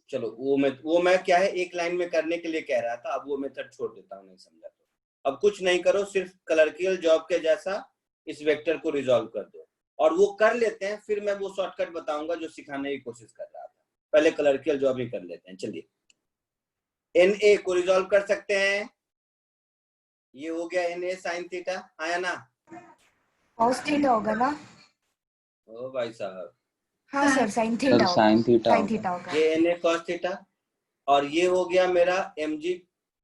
चलो वो मैं क्या है एक लाइन में करने के लिए कह रहा था, अब वो मेथड छोड़ देता हूँ, नहीं समझा तो। अब कुछ नहीं करो, सिर्फ क्लर्कियल जॉब के जैसा इस वेक्टर को रिजॉल्व कर दो, और वो कर लेते हैं फिर मैं वो शॉर्टकट बताऊंगा जो सिखाने की कोशिश कर रहा था। पहले क्लर्कियल जॉब ही कर लेते हैं। चलिए, NA को रिजॉल्व कर सकते हैं। ये हो गया NA साइन थीटा, आया ना? कॉस थीटा होगा ना? ओ भाई साहब, हाँ sir, sine sir theta sine होगा। थीटा साइन होगा। थीटा होगा। ये NA cos थीटा, और ये हो गया मेरा mg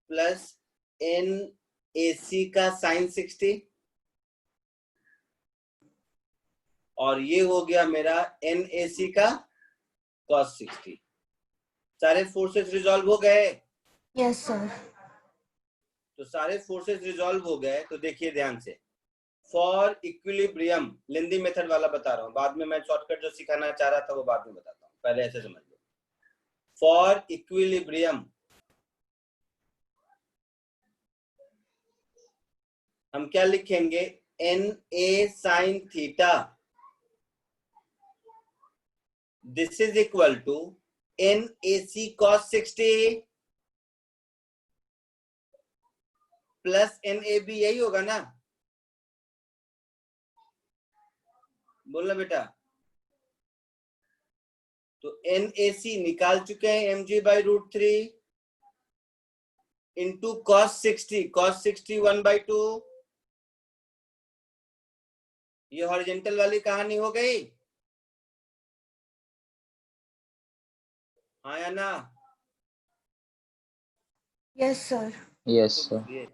प्लस NaC का साइन 60, और ये हो गया मेरा NaC का cos 60। सारे फोर्सेस रिजॉल्व हो गए। Yes sir. तो सारे फोर्सेस रिजॉल्व हो गए, तो देखिए ध्यान से, फॉर इक्विलिब्रियम, लेंदी मेथड वाला बता रहा हूँ, बाद में मैं शॉर्टकट जो सिखाना चाह रहा था वो बाद में बताता हूँ, पहले ऐसे समझ लो। फॉर इक्विलिब्रियम हम क्या लिखेंगे? Na sine theta, this is equal to NaC cos 60 plus NAB, यही होगा ना? बोलना बेटा। तो NaC निकाल चुके हैं mg/√3 इंटू cos 60, cos 60 1/2। ये हॉरिजेंटल वाली कहानी हो गई, हाँ या ना? Yes sir. Yes sir.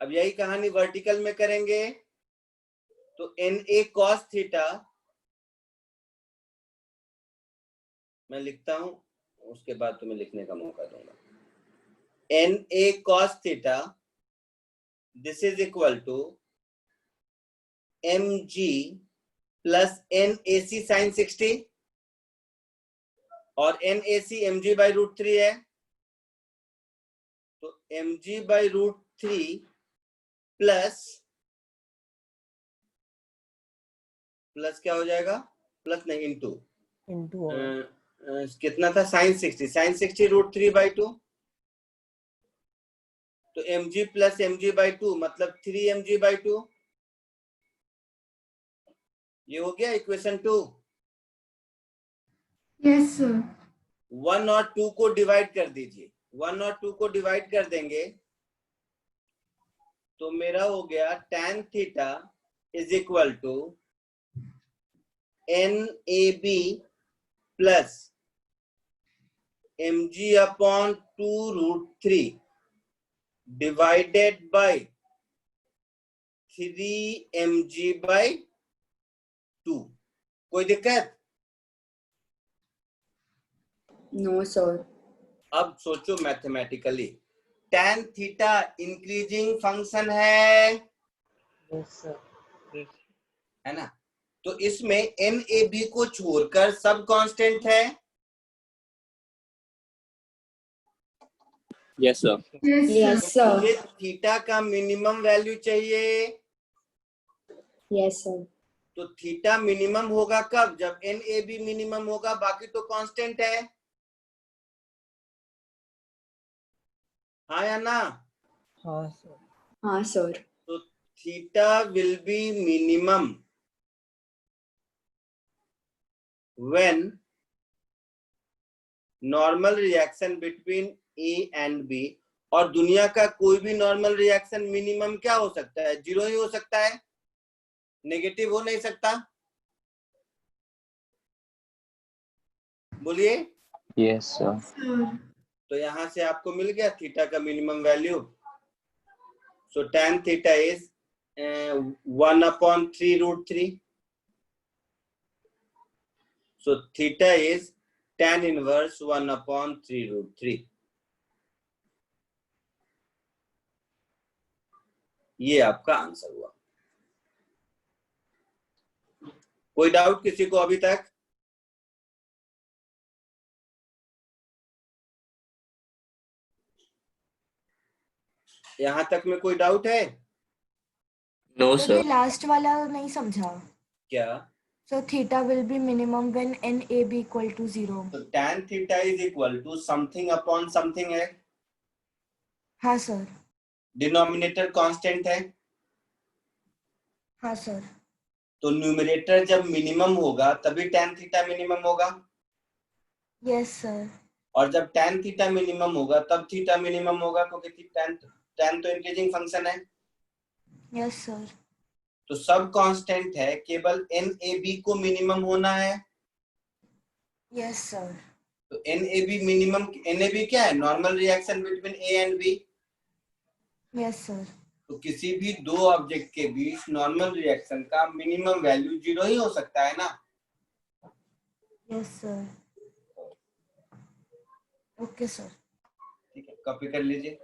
अब यही कहानी वर्टिकल में करेंगे, तो Na cos थीटा मैं लिखता हूं, उसके बाद तुम्हें लिखने का मौका दूंगा। Na cos theta this is equal to mg plus NaC sine 60, और NaC mg/√3 है, तो mg/√3 प्लस क्या हो जाएगा? प्लस नहीं, इंटू कितना था? साइन 60, साइन 60 √3/2, तो mg प्लस mg/2 मतलब 3mg/2। ये हो गया इक्वेशन 2। Yes sir. 1 और 2 को डिवाइड कर दीजिए, 1 और 2 को डिवाइड कर देंगे तो मेरा हो गया tan theta is equal to NAB plus mg/2√3 divided by 3mg/2। कोई दिक्कत? No sir. अब सोचो mathematically, tan theta increasing function है, यस सर। है ना? तो इसमें NAB को छोड़कर सब कांस्टेंट है। Yes sir. Yes sir. मुझे थीटा का मिनिमम वैल्यू चाहिए, Yes, sir. तो थीटा मिनिमम होगा कब? जब एन ए बी मिनिमम होगा, बाकी तो कांस्टेंट है। हाँ या ना? हाँ सर। हाँ, sir. तो theta will be minimum when normal reaction between A and B, और दुनिया का कोई भी नॉर्मल रिएक्शन मिनिमम क्या हो सकता है? जीरो ही हो सकता है, नेगेटिव हो नहीं सकता। बोलिए। Yes sir. तो यहां से आपको मिल गया थीटा का minimum value. So tan theta is 1/3√3। So theta is tan inverse 1/3√3। ये आपका आंसर हुआ। कोई डाउट किसी को अभी तक? यहां तक में कोई डाउट है? No sir sir. ये लास्ट वाला नहीं समझा। क्या? So theta will be minimum when NAB equal to 0. तो tan theta is equal to something upon something है, हाँ सर। डिनोमिनेटर कांस्टेंट है। हाँ सर। तो न्यूमरेटर जब मिनिमम होगा तभी tan थीटा मिनिमम होगा, यस सर। और जब tan थीटा मिनिमम होगा तब थीटा मिनिमम होगा, क्योंकि tan तो इंक्रीजिंग फंक्शन है। Yes sir. तो सब कांस्टेंट है, केवल NAB को मिनिमम होना है। Yes sir. तो NAB मिनिमम, NAB क्या है? Normal reaction between A and B। Yes sir. तो किसी भी दो ऑब्जेक्ट के बीच नॉर्मल रिएक्शन का मिनिमम वैल्यू जीरो ही हो सकता है ना। Yes sir. Okay sir. ठीक है, कॉपी कर लीजिए।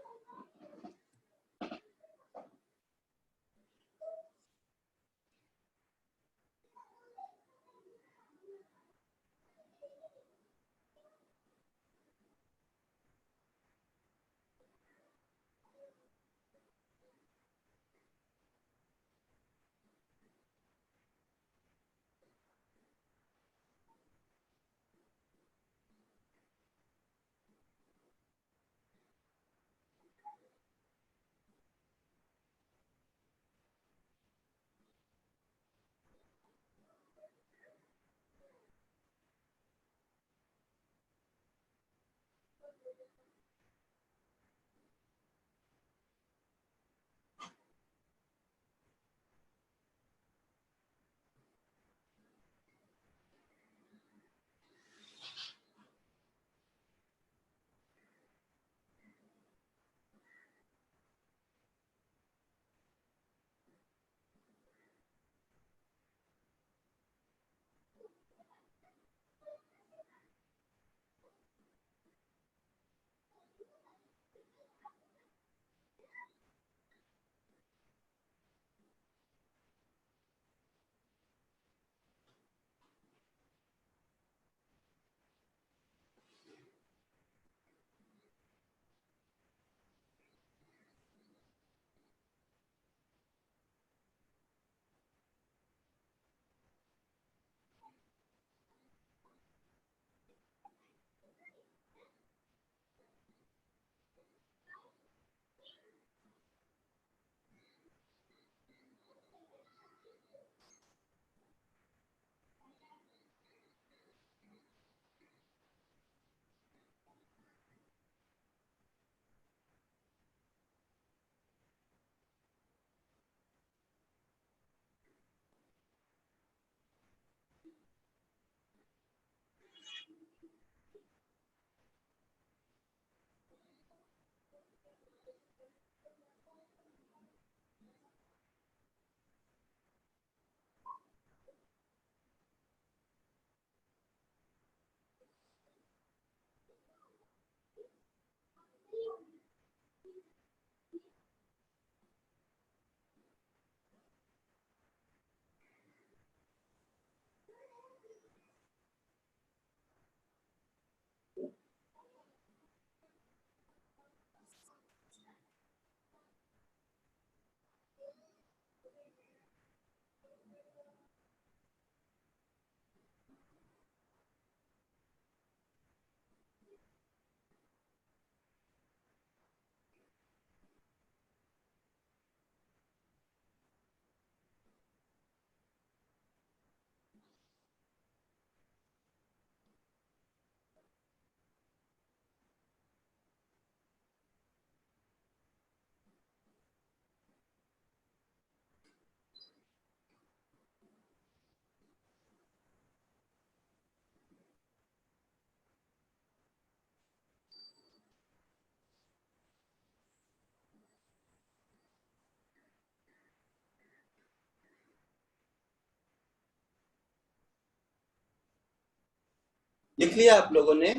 लिख लिया आप लोगों ने?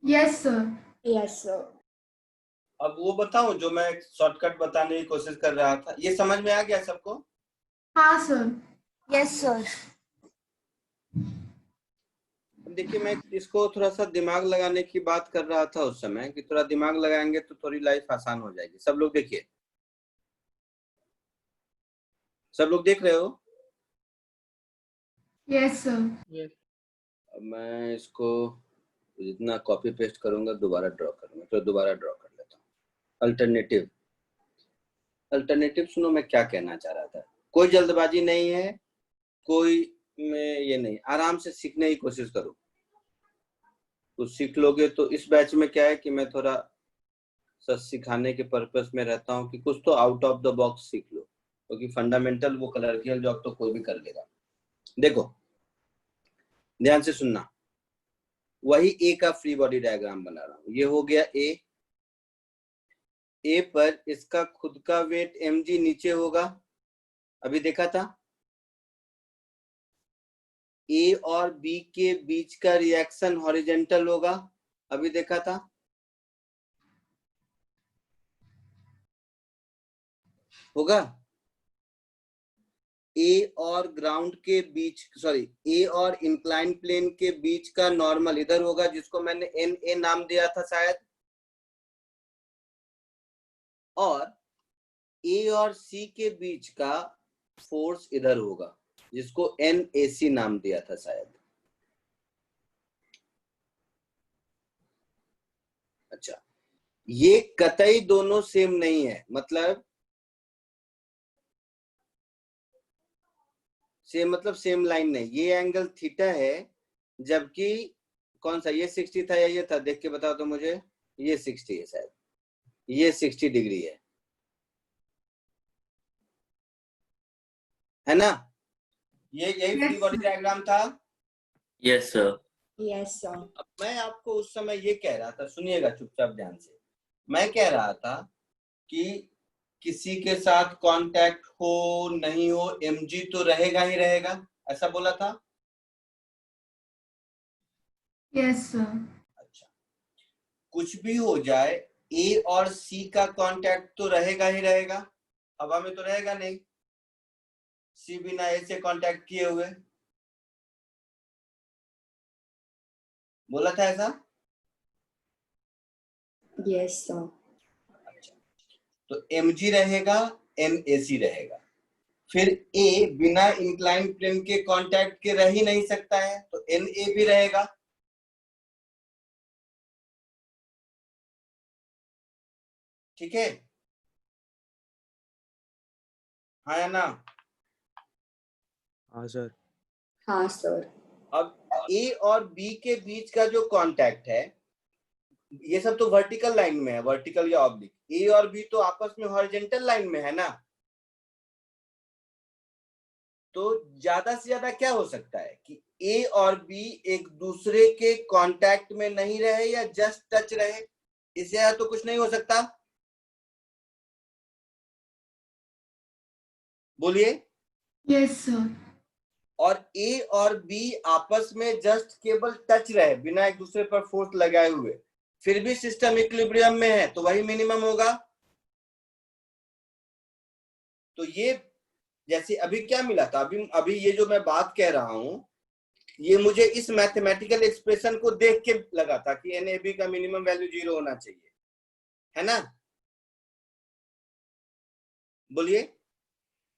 Yes sir. Yes, sir. अब वो बताओ जो मैं शॉर्टकट बताने की कोशिश कर रहा था, ये समझ में आ गया सबको? हाँ सर। Yes, sir. देखिए मैं इसको थोड़ा सा दिमाग लगाने की बात कर रहा था उस समय कि थोड़ा दिमाग लगाएंगे तो थोड़ी लाइफ आसान हो जाएगी। सब लोग देखिए, सब लोग देख रहे हो? Yes sir. अब मैं इसको जितना कॉपी पेस्ट करूंगा दोबारा ड्रॉ करूंगा, तो दोबारा ड्रॉ कर लेता हूँ। अल्टरनेटिव, अल्टरनेटिव सुनो मैं क्या कहना चाह रहा था। कोई जल्दबाजी नहीं है, कोई में ये नहीं, आराम से सीखने की कोशिश करो, तो सीख लोगे। तो इस बैच में क्या है कि मैं थोड़ा सा सिखाने के पर्पस में रहता हूँ कि कुछ तो आउट ऑफ द बॉक्स सीख लो, क्योंकि फंडामेंटल वो कलरिकल जॉब तो कोई भी कर लेगा। देखो ध्यान से सुनना, वही ए का फ्री बॉडी डायग्राम बना रहा हूँ। ये हो गया ए पर इसका खुद का वेट mg नीचे होगा, अभी देखा था। ए और बी के बीच का रिएक्शन हॉरिजेंटल होगा, अभी देखा था। होगा। ए और ग्राउंड के बीच, सॉरी, ए और इंक्लाइन प्लेन के बीच का नॉर्मल इधर होगा, जिसको मैंने एन ए नाम दिया था शायद। और ए और सी के बीच का फोर्स इधर होगा, जिसको एन ए सी नाम दिया था शायद। अच्छा, ये कतई दोनों सेम नहीं है, मतलब सेम मतलब सेम लाइन नहीं। ये एंगल थीटा है, जबकि कौन सा, ये 60 था या ये था, देख के बताओ तो मुझे। ये 60 है शायद, ये 60 डिग्री है ना? ये यही फ्री बॉडी डायग्राम था। Yes, sir. Yes, sir. अब मैं आपको उस समय ये कह रहा था, सुनिएगा चुपचाप ध्यान से। मैं कह रहा था कि किसी के साथ कांटेक्ट हो नहीं हो, mg तो रहेगा ही रहेगा, ऐसा बोला था। Yes sir. अच्छा, कुछ भी हो जाए ए और सी का कांटेक्ट तो रहेगा ही रहेगा, हवा में तो रहेगा नहीं, सी बिना ए से कांटेक्ट किए हुए। बोला था ऐसा? Yes, sir. अच्छा, तो mg रहेगा, nac रहेगा। फिर ए बिना इंक्लाइन प्लेन के कांटेक्ट के रह ही नहीं सकता है, तो na भी रहेगा। ठीक है, हाँ या ना? हाँ सर। हाँ, sir. अब ए और बी के बीच का जो कांटेक्ट है, ये सब तो वर्टिकल लाइन में है, वर्टिकल या ऑब्लिक। ए और बी तो आपस में हॉरिजॉन्टल लाइन में है ना। तो ज्यादा से ज्यादा क्या हो सकता है कि ए और बी एक दूसरे के कांटेक्ट में नहीं रहे या जस्ट टच रहे, इससे ज्यादा तो कुछ नहीं हो सकता। बोलिए। Yes sir. और ए और बी आपस में जस्ट केवल टच रहे, बिना एक दूसरे पर फोर्स लगाए हुए, फिर भी सिस्टम इक्विलिब्रियम में है, तो वही मिनिमम होगा। तो ये जैसे अभी क्या मिला था, अभी ये जो मैं बात कह रहा हूं, ये मुझे इस मैथमेटिकल एक्सप्रेशन को देख के लगा था कि NAB का मिनिमम वैल्यू 0 होना चाहिए, है ना? बोलिए।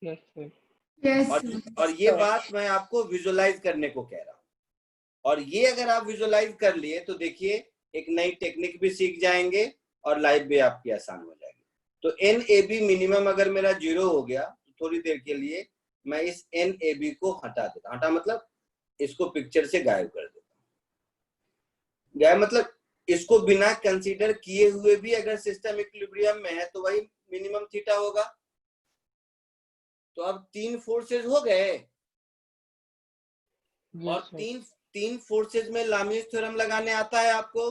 Yes sir. यस और ये बात मैं आपको विजुअलाइज करने को कह रहा हूं, और ये अगर आप विजुअलाइज कर लिए तो देखिए एक नई टेक्निक भी सीख जाएंगे और लाइफ भी आपकी आसान हो जाएगी। तो NAB मिनिमम अगर मेरा 0 हो गया तो थोड़ी देर के लिए मैं इस NAB को हटा देता, हटा मतलब इसको पिक्चर से गायब कर देता हूं। गायब मतलब इसको बिना कंसीडर किए हुए भी अगर सिस्टम इक्विलिब्रियम में है तो वही मिनिमम थीटा होगा। तो अब 3 फोर्सेस हो गए, और तीन फोर्सेस में लामीज थ्योरम लगाने आता है आपको?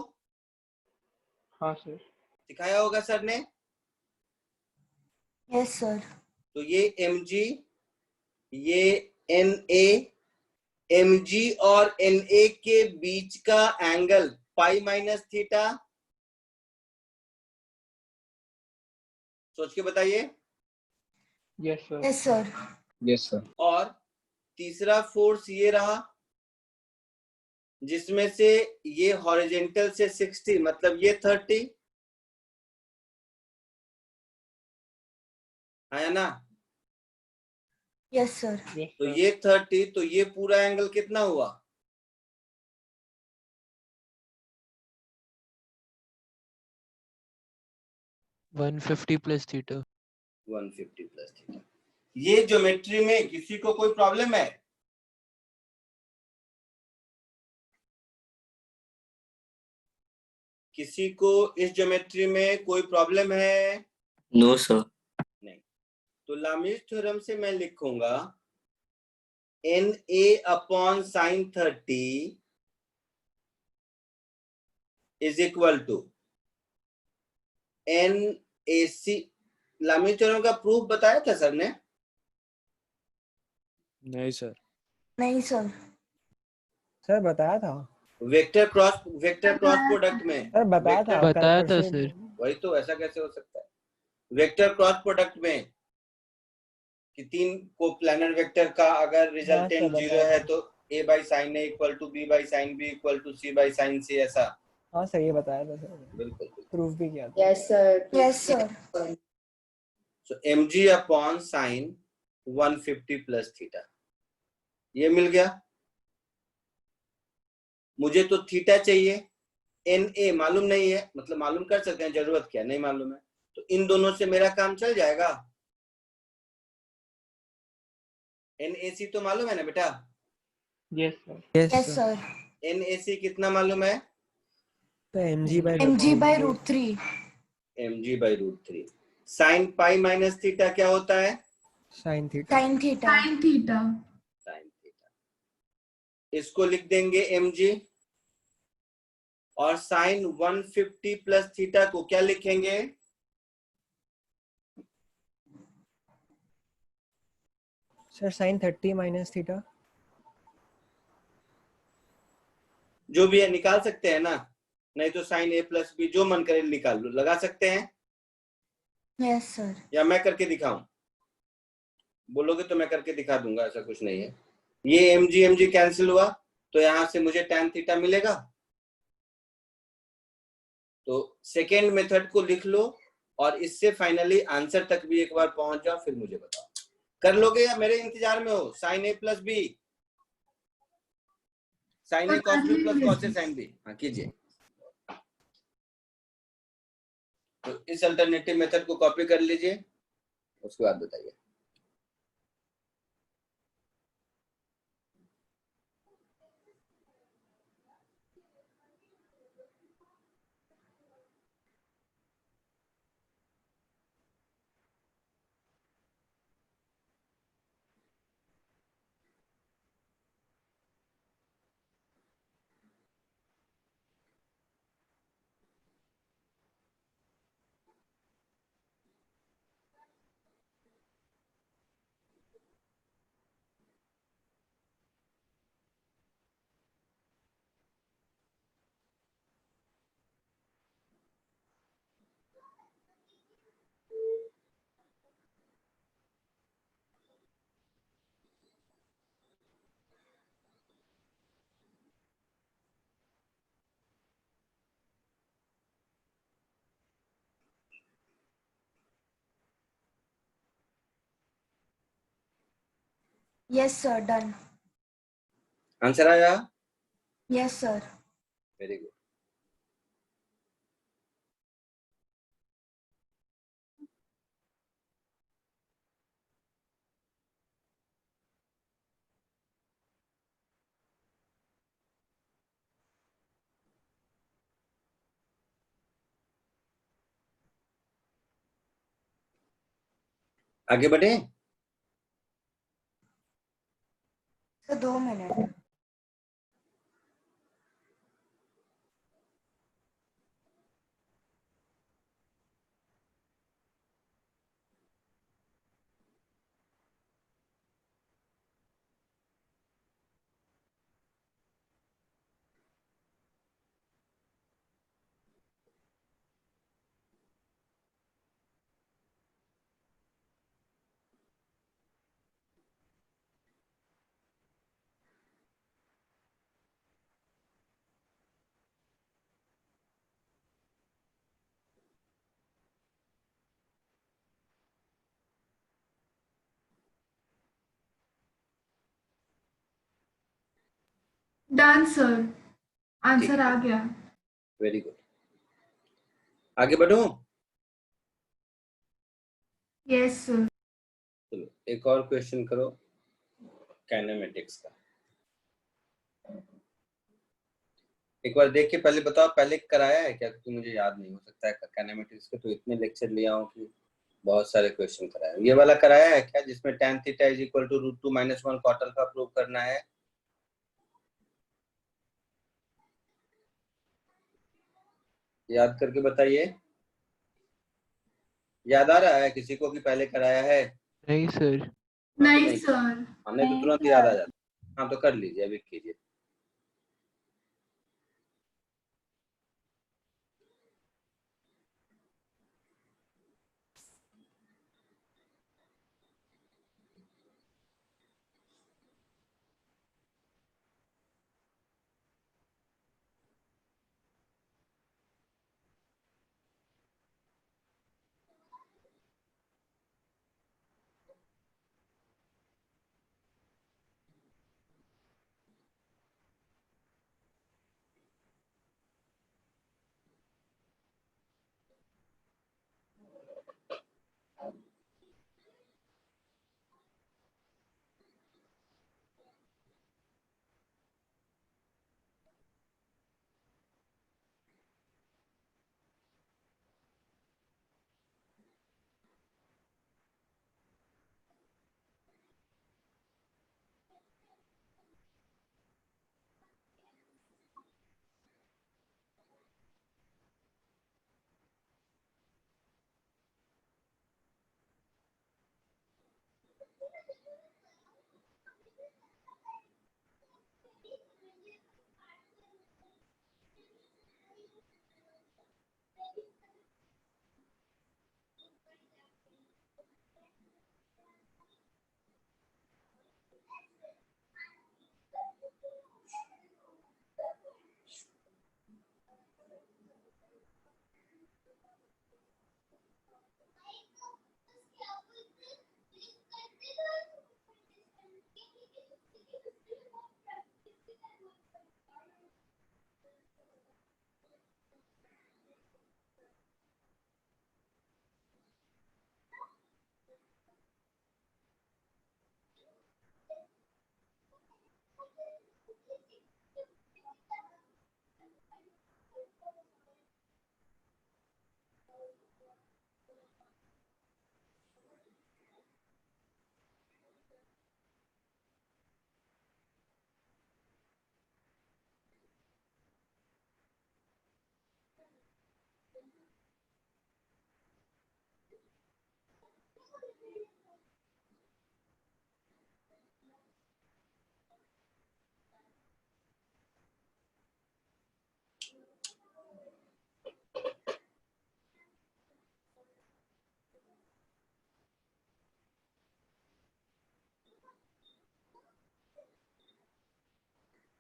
हाँ सर। सिखाया होगा सर ने। Yes, sir. तो ये mg, ये na, mg और na के बीच का एंगल पाई माइनस थीटा, सोच के बताइए। Yes sir. Yes, sir. Yes sir. और तीसरा फोर्स ये रहा, जिसमें से ये हॉरिजेंटल से 60 मतलब ये 30 है ना। Yes, sir. तो ये 30, तो ये पूरा एंगल कितना हुआ? One 150 plus theta. 150 plus theta. ये ज्योमेट्री में किसी को कोई प्रॉब्लम है? किसी को इस ज्योमेट्री में कोई प्रॉब्लम है? No, sir. नहीं। तो लामीज थ्योरम से मैं लिखूंगा NA upon sine 30 is equal to NAC। Lami's theorem का प्रूफ बताया था सर ने? नहीं सर। नहीं, sir. सर बताया था। वेक्टर क्रॉस प्रोडक्ट में सर बताया था। बताया कल था परसों। सर। वही तो, ऐसा कैसे हो सकता है? वेक्टर क्रॉस प्रोडक्ट में कि तीन को प्लानर वेक्टर का अगर रिजल्टेंट सर, 0 बताया है था। तो a by sine a equal to b by sine b equal to c by sine c, ऐसा। हाँ सर, ये बताया था सर। बिल्कुल। प्रूफ भी किया था। Yes, sir. Yes, sir. सो mg upon sine 150 plus theta, ये मिल गया। मुझे तो थीटा चाहिए, na मालूम नहीं है, मतलब मालूम कर सकते हैं, जरूरत क्या, नहीं मालूम है तो इन दोनों से मेरा काम चल जाएगा। NAC तो मालूम है ना बेटा? Yes sir. Yes, sir. NAC कितना मालूम है? तो mg by mg by root 3. mg by root 3। Sine pi minus theta क्या होता है? sin theta. Sin theta. Sin theta. Sine theta. इसको लिख देंगे mg, और साइन 150 प्लस थीटा को क्या लिखेंगे? Sir sin 30 minus theta. जो भी है निकाल सकते हैं ना, नहीं तो साइन a प्लस बी जो मन करे निकाल लो, लगा सकते हैं। Yes, sir. या मैं करके दिखाऊं? बोलोगे तो मैं करके दिखा दूंगा, ऐसा कुछ नहीं है। ये mg कैंसिल हुआ तो यहां से मुझे tan थीटा मिलेगा। तो सेकेंड मेथड को लिख लो और इससे फाइनली आंसर तक भी एक बार पहुंच जाओ, फिर मुझे बताओ। कर लोगे या मेरे इंतजार में हो? Sine a plus B, sine A cos B plus cos A sine B, हाँ कीजिए। तो इस अल्टरनेटिव मेथड को कॉपी कर लीजिए, उसके बाद बताइए। Yes, sir. Done. आंसर आया? Yes, sir. Very good. आगे बढ़े? So 2 minutes. Done sir, answer ठीक है। आ गया। Very good. आगे बढ़ूं? Yes sir. चलो एक और क्वेश्चन करो काइनेमेटिक्स का। एक बार देख के पहले बताओ, पहले कराया है क्या? क्योंकि मुझे याद नहीं, हो सकता है काइनेमेटिक्स के तो इतने लेक्चर लिया हूं कि बहुत सारे क्वेश्चन कराया। ये वाला कराया है क्या जिसमें tan theta is equal to √2 - 1 quarter का प्रूव करना है? याद करके बताइए। याद आ रहा है किसी को कि पहले कराया है? नहीं सर। नहीं सर। हमें तो तुरंत याद आ जाता। हाँ तो कर लीजिए, अभी कीजिए।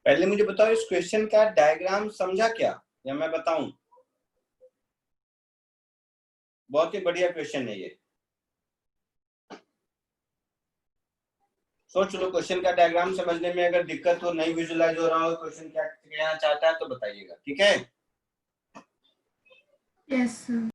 पहले मुझे बताओ इस क्वेश्चन का डायग्राम समझा क्या, या मैं बताऊं? बहुत ही बढ़िया क्वेश्चन है ये। सोच लो, क्वेश्चन का डायग्राम समझने में अगर दिक्कत हो, नहीं विजुलाइज हो रहा हो क्वेश्चन क्या कहना चाहता है तो बताइएगा, ठीक है? Yes sir.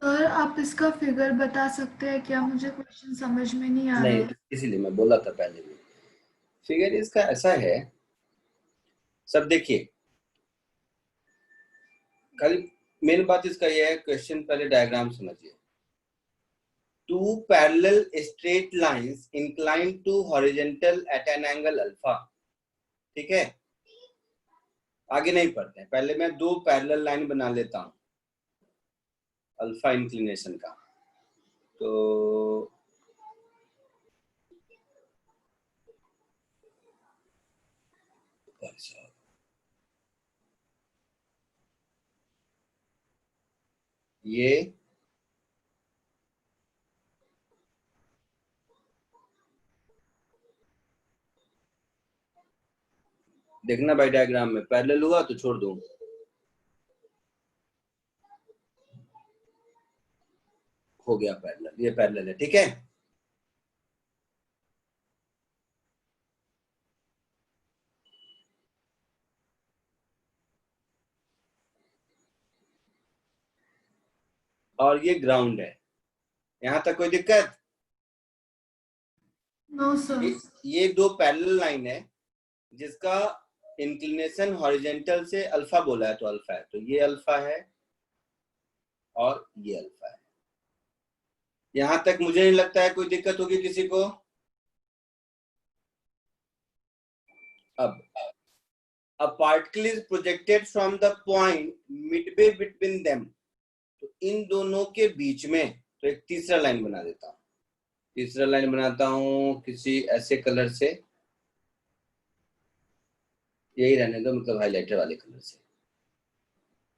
सर आप इसका फिगर बता सकते हैं क्या? मुझे क्वेश्चन समझ में नहीं आ रहा नहीं, है। इसीलिए मैं बोला था पहले भी। फिगर इसका ऐसा है, सब देखिए, खाली मेन बात इसका यह है, क्वेश्चन पहले डायग्राम समझिए। Two parallel straight lines inclined to horizontal at an angle alpha. ठीक है, आगे नहीं पढ़ते हैं, पहले मैं दो पैरेलल लाइन बना लेता हूं अल्फा इंक्लिनेशन का। तो ये देखना भाई, डायग्राम में पैरेलल हुआ तो छोड़ दूं, हो गया पैरेलल, ये पैरेलल है। ठीक है, और ये ग्राउंड है। यहां तक कोई दिक्कत? No sir. ये दो पैरेलल लाइन है जिसका इंक्लिनेशन हॉरिजॉन्टल से अल्फा बोला है, तो अल्फा है, तो ये अल्फा है और ये अल्फा है। यहां तक मुझे नहीं लगता है कोई दिक्कत होगी किसी को। अब a particle is projected from the point midway between them, तो इन दोनों के बीच में, तो एक तीसरा लाइन बना देता हूं। तीसरा लाइन बनाता हूं किसी ऐसे कलर से, यही रहने दो, मतलब हाइलाइटर वाले कलर से।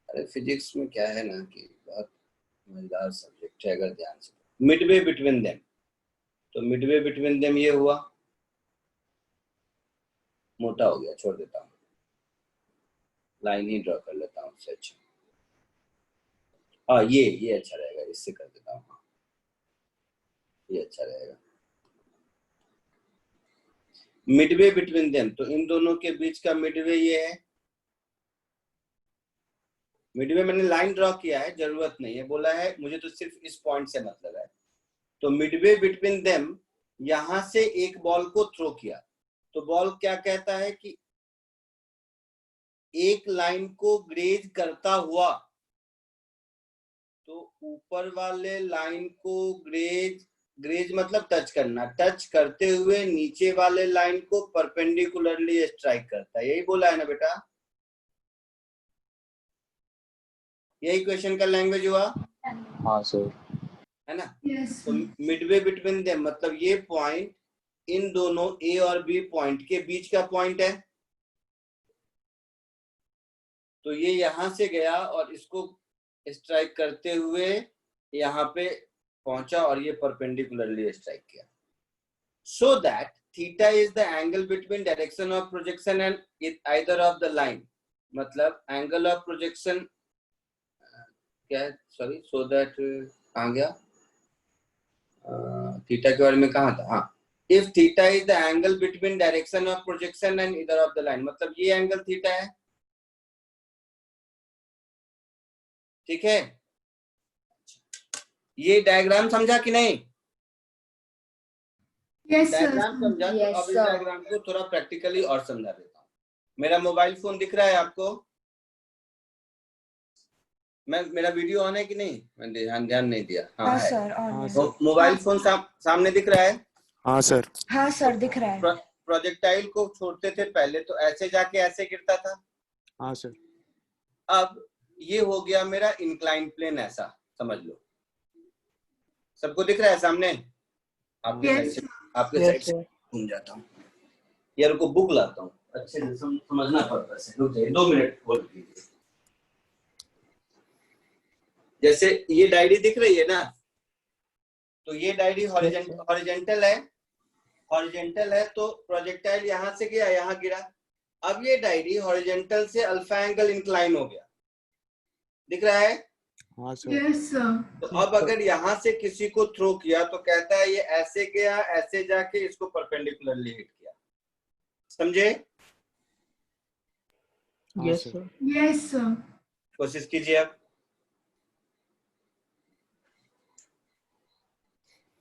अरे फिजिक्स में क्या है ना कि बहुत मजेदार सब्जेक्ट है, अगर ध्यान से। मिडवे बिटवीन देम, तो मिडवे बिटवीन देम ये हुआ, मोटा हो गया, छोड़ देता हूं, लाइन ही ड्रॉ कर लेता हूं उससे अच्छा। हाँ, ये अच्छा रहेगा, इससे कर देता हूँ, ये अच्छा रहेगा। मिडवे बिटवीन देम, तो इन दोनों के बीच का मिडवे ये है। मिडवे मैंने लाइन ड्रॉ किया है, जरूरत नहीं है, बोला है मुझे तो सिर्फ इस पॉइंट से मतलब है। तो मिडवे बिटवीन देम, यहां से एक बॉल को थ्रो किया, तो बॉल क्या कहता है कि एक लाइन को ग्रेज करता हुआ, तो ऊपर वाले लाइन को ग्रेज मतलब टच करना, टच करते हुए नीचे वाले लाइन को परपेंडिकुलरली स्ट्राइक करता है, यही बोला है ना बेटा? यही क्वेश्चन का लैंग्वेज हुआ? हाँ सर। है ना? यस। तो मिडवे बिटवीन देम मतलब ये पॉइंट इन दोनों ए और बी पॉइंट के बीच का पॉइंट है। तो ये यहां से गया और इसको स्ट्राइक करते हुए यहाँ पे पहुंचा और ये परपेंडिकुलरली स्ट्राइक किया। So that theta is the angle between direction of projection and either of the line, मतलब एंगल ऑफ प्रोजेक्शन क्या है, सॉरी, सो दैट कहाँ गया, थीटा के बारे में कहा था, हाँ, if theta is the angle between direction of projection and either of the line, मतलब ये एंगल थीटा है, ठीक है। ये डायग्राम समझा कि नहीं? यस डायग्राम समझा? तो Yes, अब इस sir. डायग्राम को थोड़ा प्रैक्टिकली और समझा देता हूँ। मेरा मोबाइल फोन दिख रहा है आपको? मेरा वीडियो ऑन है कि नहीं? मैंने ध्यान नहीं दिया। हाँ है। सर ऑन है। मोबाइल फोन सामने दिख रहा है? हाँ सर। हाँ सर दिख रहा है। प्रोजेक्टाइल को छोड़ते थे पहले तो ऐसे जाके ऐसे गिरता था। हाँ सर। अब ये हो गया मेरा इंक्लाइन प्लेन, ऐसा समझ लो। सबको दिख रहा है सामने? आपके साइड से घूम जाता हूँ यार, को बुक लाता हूँ, अच्छे से समझना पड़ता है। रुक जाइए 2 मिनट होल्ड कीजिए। जैसे ये डायरी दिख रही है ना, तो ये डायरी हॉरिजेंटल है, हॉरिजेंटल है, तो प्रोजेक्टाइल यहाँ से गया, यहाँ गिरा। अब ये डायरी हॉरिजेंटल से अल्फा एंगल इंक्लाइन हो गया, दिख रहा है? हाँ सर। Yes sir. तो अब अगर यहाँ से किसी को थ्रो किया तो कहता है ये ऐसे गया, ऐसे जाके इसको परपेंडिकुलरली हिट किया। समझे? Yes sir. Yes sir. कोशिश कीजिए अब।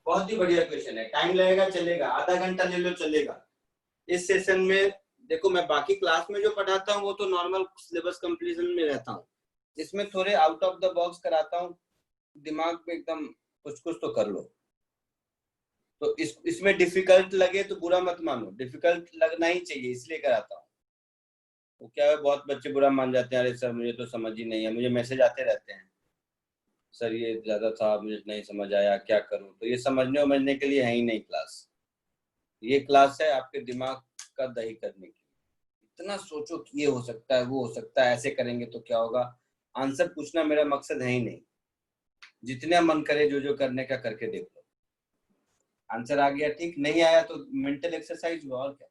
बहुत ही बढ़िया क्वेश्चन है, टाइम लगेगा चलेगा, आधा घंटा ले लो चलेगा। इस सेशन में देखो, मैं बाकी क्लास में जो पढ़ाता हूँ वो तो नॉर्मल सिलेबस कंप्लीशन में रहता हूँ, इसमें थोड़े आउट ऑफ द बॉक्स कराता हूँ, दिमाग में एकदम कुछ कुछ तो कर लो। तो इसमें डिफिकल्ट लगे तो बुरा मत मानो, डिफिकल्ट लगना ही चाहिए, इसलिए कराता हूँ। वो क्या है, बहुत बच्चे बुरा मान जाते हैं, अरे सर मुझे तो समझ ही नहीं है, मुझे मैसेज आते रहते हैं, सर ये ज्यादा था, मुझे नहीं समझ आया, क्या करूं। तो ये समझने के लिए है ही नहीं क्लास, ये क्लास है आपके दिमाग का दही करने की। इतना सोचो कि ये हो सकता है, वो हो सकता है, ऐसे करेंगे तो क्या होगा, आंसर पूछना मेरा मकसद है ही नहीं। जितना मन करे जो जो करने का करके देख लो, आंसर आ गया ठीक, नहीं आया तो मेंटल एक्सरसाइज हुआ, और क्या।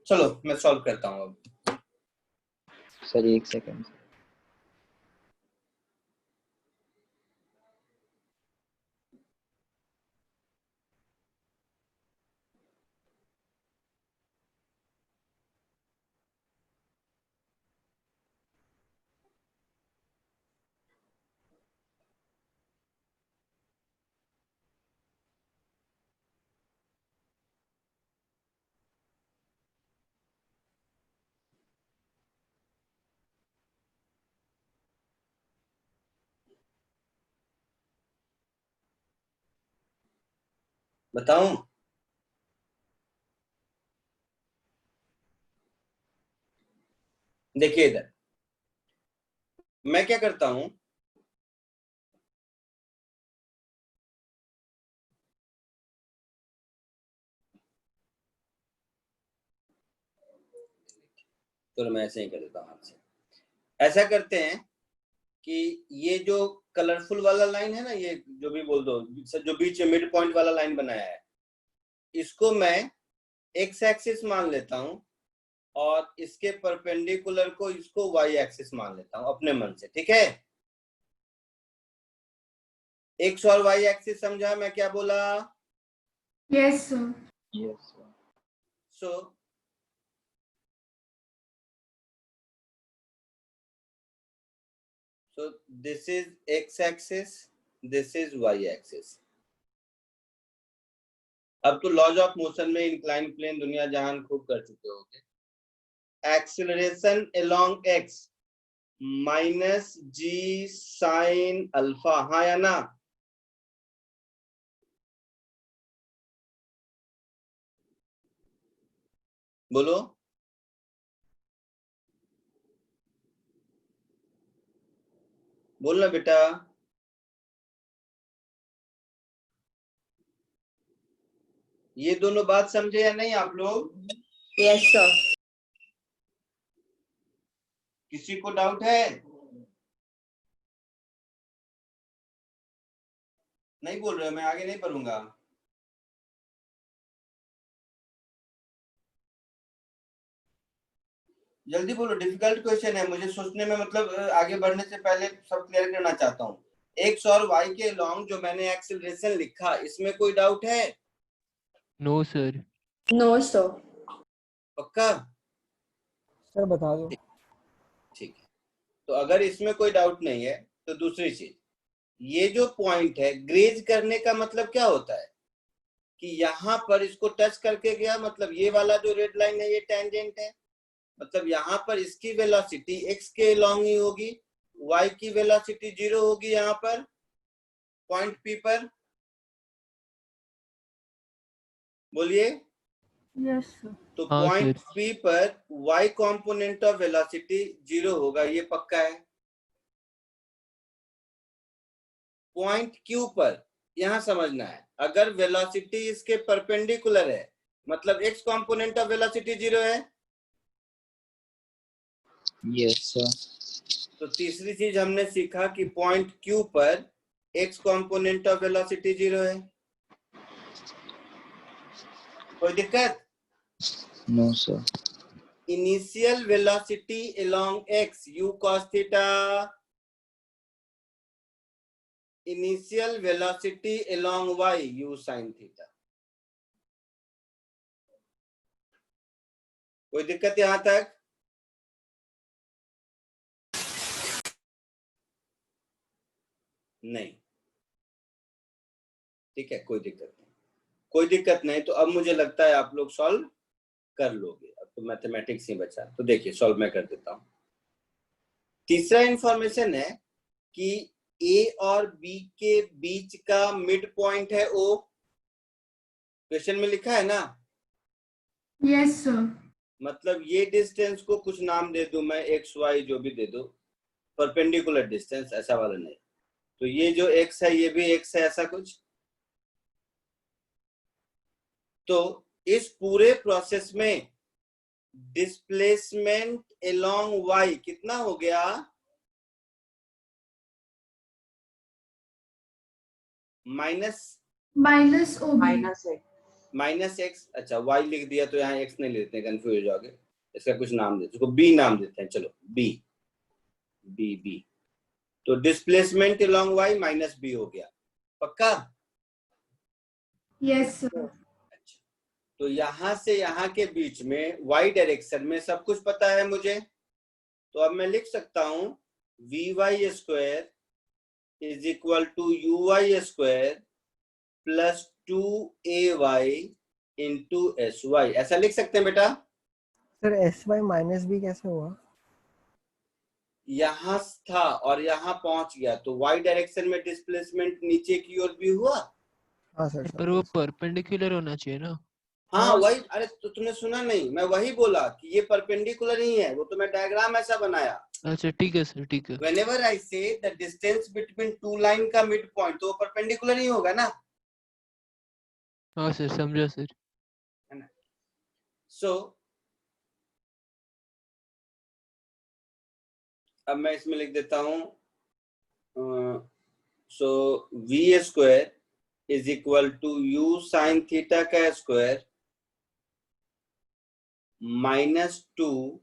चलो मैं सॉल्व करता हूँ अब। सर एक सेकंड। बताऊं? देखिए इधर मैं क्या करता हूं, तो मैं ऐसे ही कर देता हूं आपसे। ऐसा करते हैं कि ये जो कलरफुल वाला लाइन है ना, ये जो भी बोल दो, जो बीच में मिड पॉइंट वाला लाइन बनाया है, इसको मैं एक्स एक्सिस मान लेता हूं और इसके परपेंडिकुलर को इसको वाई एक्सिस मान लेता हूं अपने मन से। ठीक है, एक्स और वाई एक्सिस समझा मैं क्या बोला? Yes, sir. Yes sir. So this is x axis, this is y axis. अब तो लॉज ऑफ मोशन में इंक्लाइन प्लेन दुनिया जहान खूब कर चुके होगे। Acceleration along x minus g sin alpha, हाँ या ना? बोलो। बोलना बेटा। ये दोनों बात समझे या नहीं आप लोग? Yes, sir. किसी को डाउट है? नहीं बोल रहे हो, मैं आगे नहीं पढ़ूंगा। जल्दी बोलो, डिफिकल्ट क्वेश्चन है, मुझे सोचने में मतलब आगे बढ़ने से पहले सब क्लियर करना चाहता हूँ। एक्स और वाई के लॉन्ग जो मैंने एक्सेलरेशन लिखा, इसमें कोई डाउट है? No sir. No, sir. पक्का? सर बता दो। ठीक है, तो अगर इसमें कोई डाउट नहीं है तो दूसरी चीज, ये जो पॉइंट है, ग्रेज करने का मतलब क्या होता है कि यहाँ पर इसको टच करके गया, मतलब ये वाला जो रेड लाइन है ये टेंजेंट है, मतलब यहाँ पर इसकी वेलोसिटी x के लॉन्ग ही होगी, y की वेलोसिटी 0 होगी यहाँ पर पॉइंट P पर। बोलिए। Yes sir. तो हाँ पॉइंट सर। P पर y कंपोनेंट ऑफ वेलोसिटी 0 होगा, ये पक्का है। पॉइंट Q पर यहाँ समझना है, अगर वेलोसिटी इसके परपेंडिकुलर है, मतलब x कंपोनेंट ऑफ वेलोसिटी 0 है। Yes sir. तो तीसरी चीज हमने सीखा कि पॉइंट Q पर x कंपोनेंट ऑफ वेलोसिटी 0 है। कोई दिक्कत? No sir. Initial velocity along x u cos theta, initial velocity along y u sin theta. कोई दिक्कत यहां तक? नहीं, ठीक है, कोई दिक्कत नहीं, कोई दिक्कत नहीं। तो अब मुझे लगता है आप लोग सॉल्व कर लोगे, अब तो मैथमेटिक्स ही बचा। तो देखिए सॉल्व मैं कर देता हूं। तीसरा इंफॉर्मेशन है कि ए और बी के बीच का मिड पॉइंट है ओ, क्वेश्चन में लिखा है ना? Yes, sir. मतलब ये डिस्टेंस को कुछ नाम दे दूं मैं, एक्स वाई जो भी दे दो, परपेंडिकुलर डिस्टेंस, ऐसा वाला नहीं। तो ये जो एक्स है ये भी एक्स है, ऐसा कुछ। तो इस पूरे प्रोसेस में डिस्प्लेसमेंट अलोंग वाई कितना हो गया? Minus Minus OB. माइनस है। माइनस एक्स, अच्छा y लिख दिया तो यहाँ x नहीं लेते, कंफ्यूज हो जाओगे, इसका कुछ नाम देते, इसको b नाम देते हैं, चलो b, b, तो displacement along y minus b हो गया, पक्का? Yes, sir. अच्छा, तो यहां से यहाँ के बीच में y डायरेक्शन में सब कुछ पता है मुझे, तो अब मैं लिख सकता हूं vy square is equal to uy square plus 2ay into sy, ऐसा लिख सकते हैं बेटा? Sir s y minus b कैसे हुआ? यहां था और यहां पहुंच गया, तो y डायरेक्शन में डिस्प्लेसमेंट नीचे की ओर भी हुआ। हाँ सर पर वो परपेंडिकुलर होना चाहिए ना। हाँ वही, अरे तो तुमने सुना नहीं, मैं वही बोला कि ये परपेंडिकुलर ही है, वो तो मैं डायग्राम ऐसा बनाया। अच्छा ठीक है सर, ठीक है। Whenever I say the distance between two line का मिड पॉइंट, तो वो परपेंडिकुलर ही होगा ना। हाँ सर, समझा सर। है ना? सो अब मैं इसमें लिख देता हूं, so v square is equal to u sin theta का square minus 2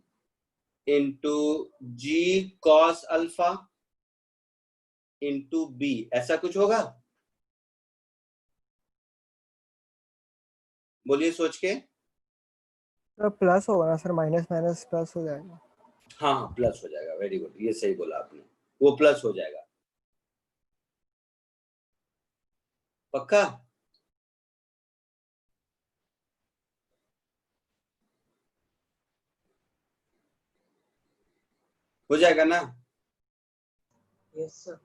into g cos alpha into b, ऐसा कुछ होगा? बोलिए सोच के। सर प्लस होगा ना सर, माइनस माइनस प्लस हो जाएगा। हाँ हाँ प्लस हो जाएगा, वेरी गुड, ये सही बोला आपने, वो प्लस हो जाएगा, पक्का? हो जाएगा ना? Yes sir.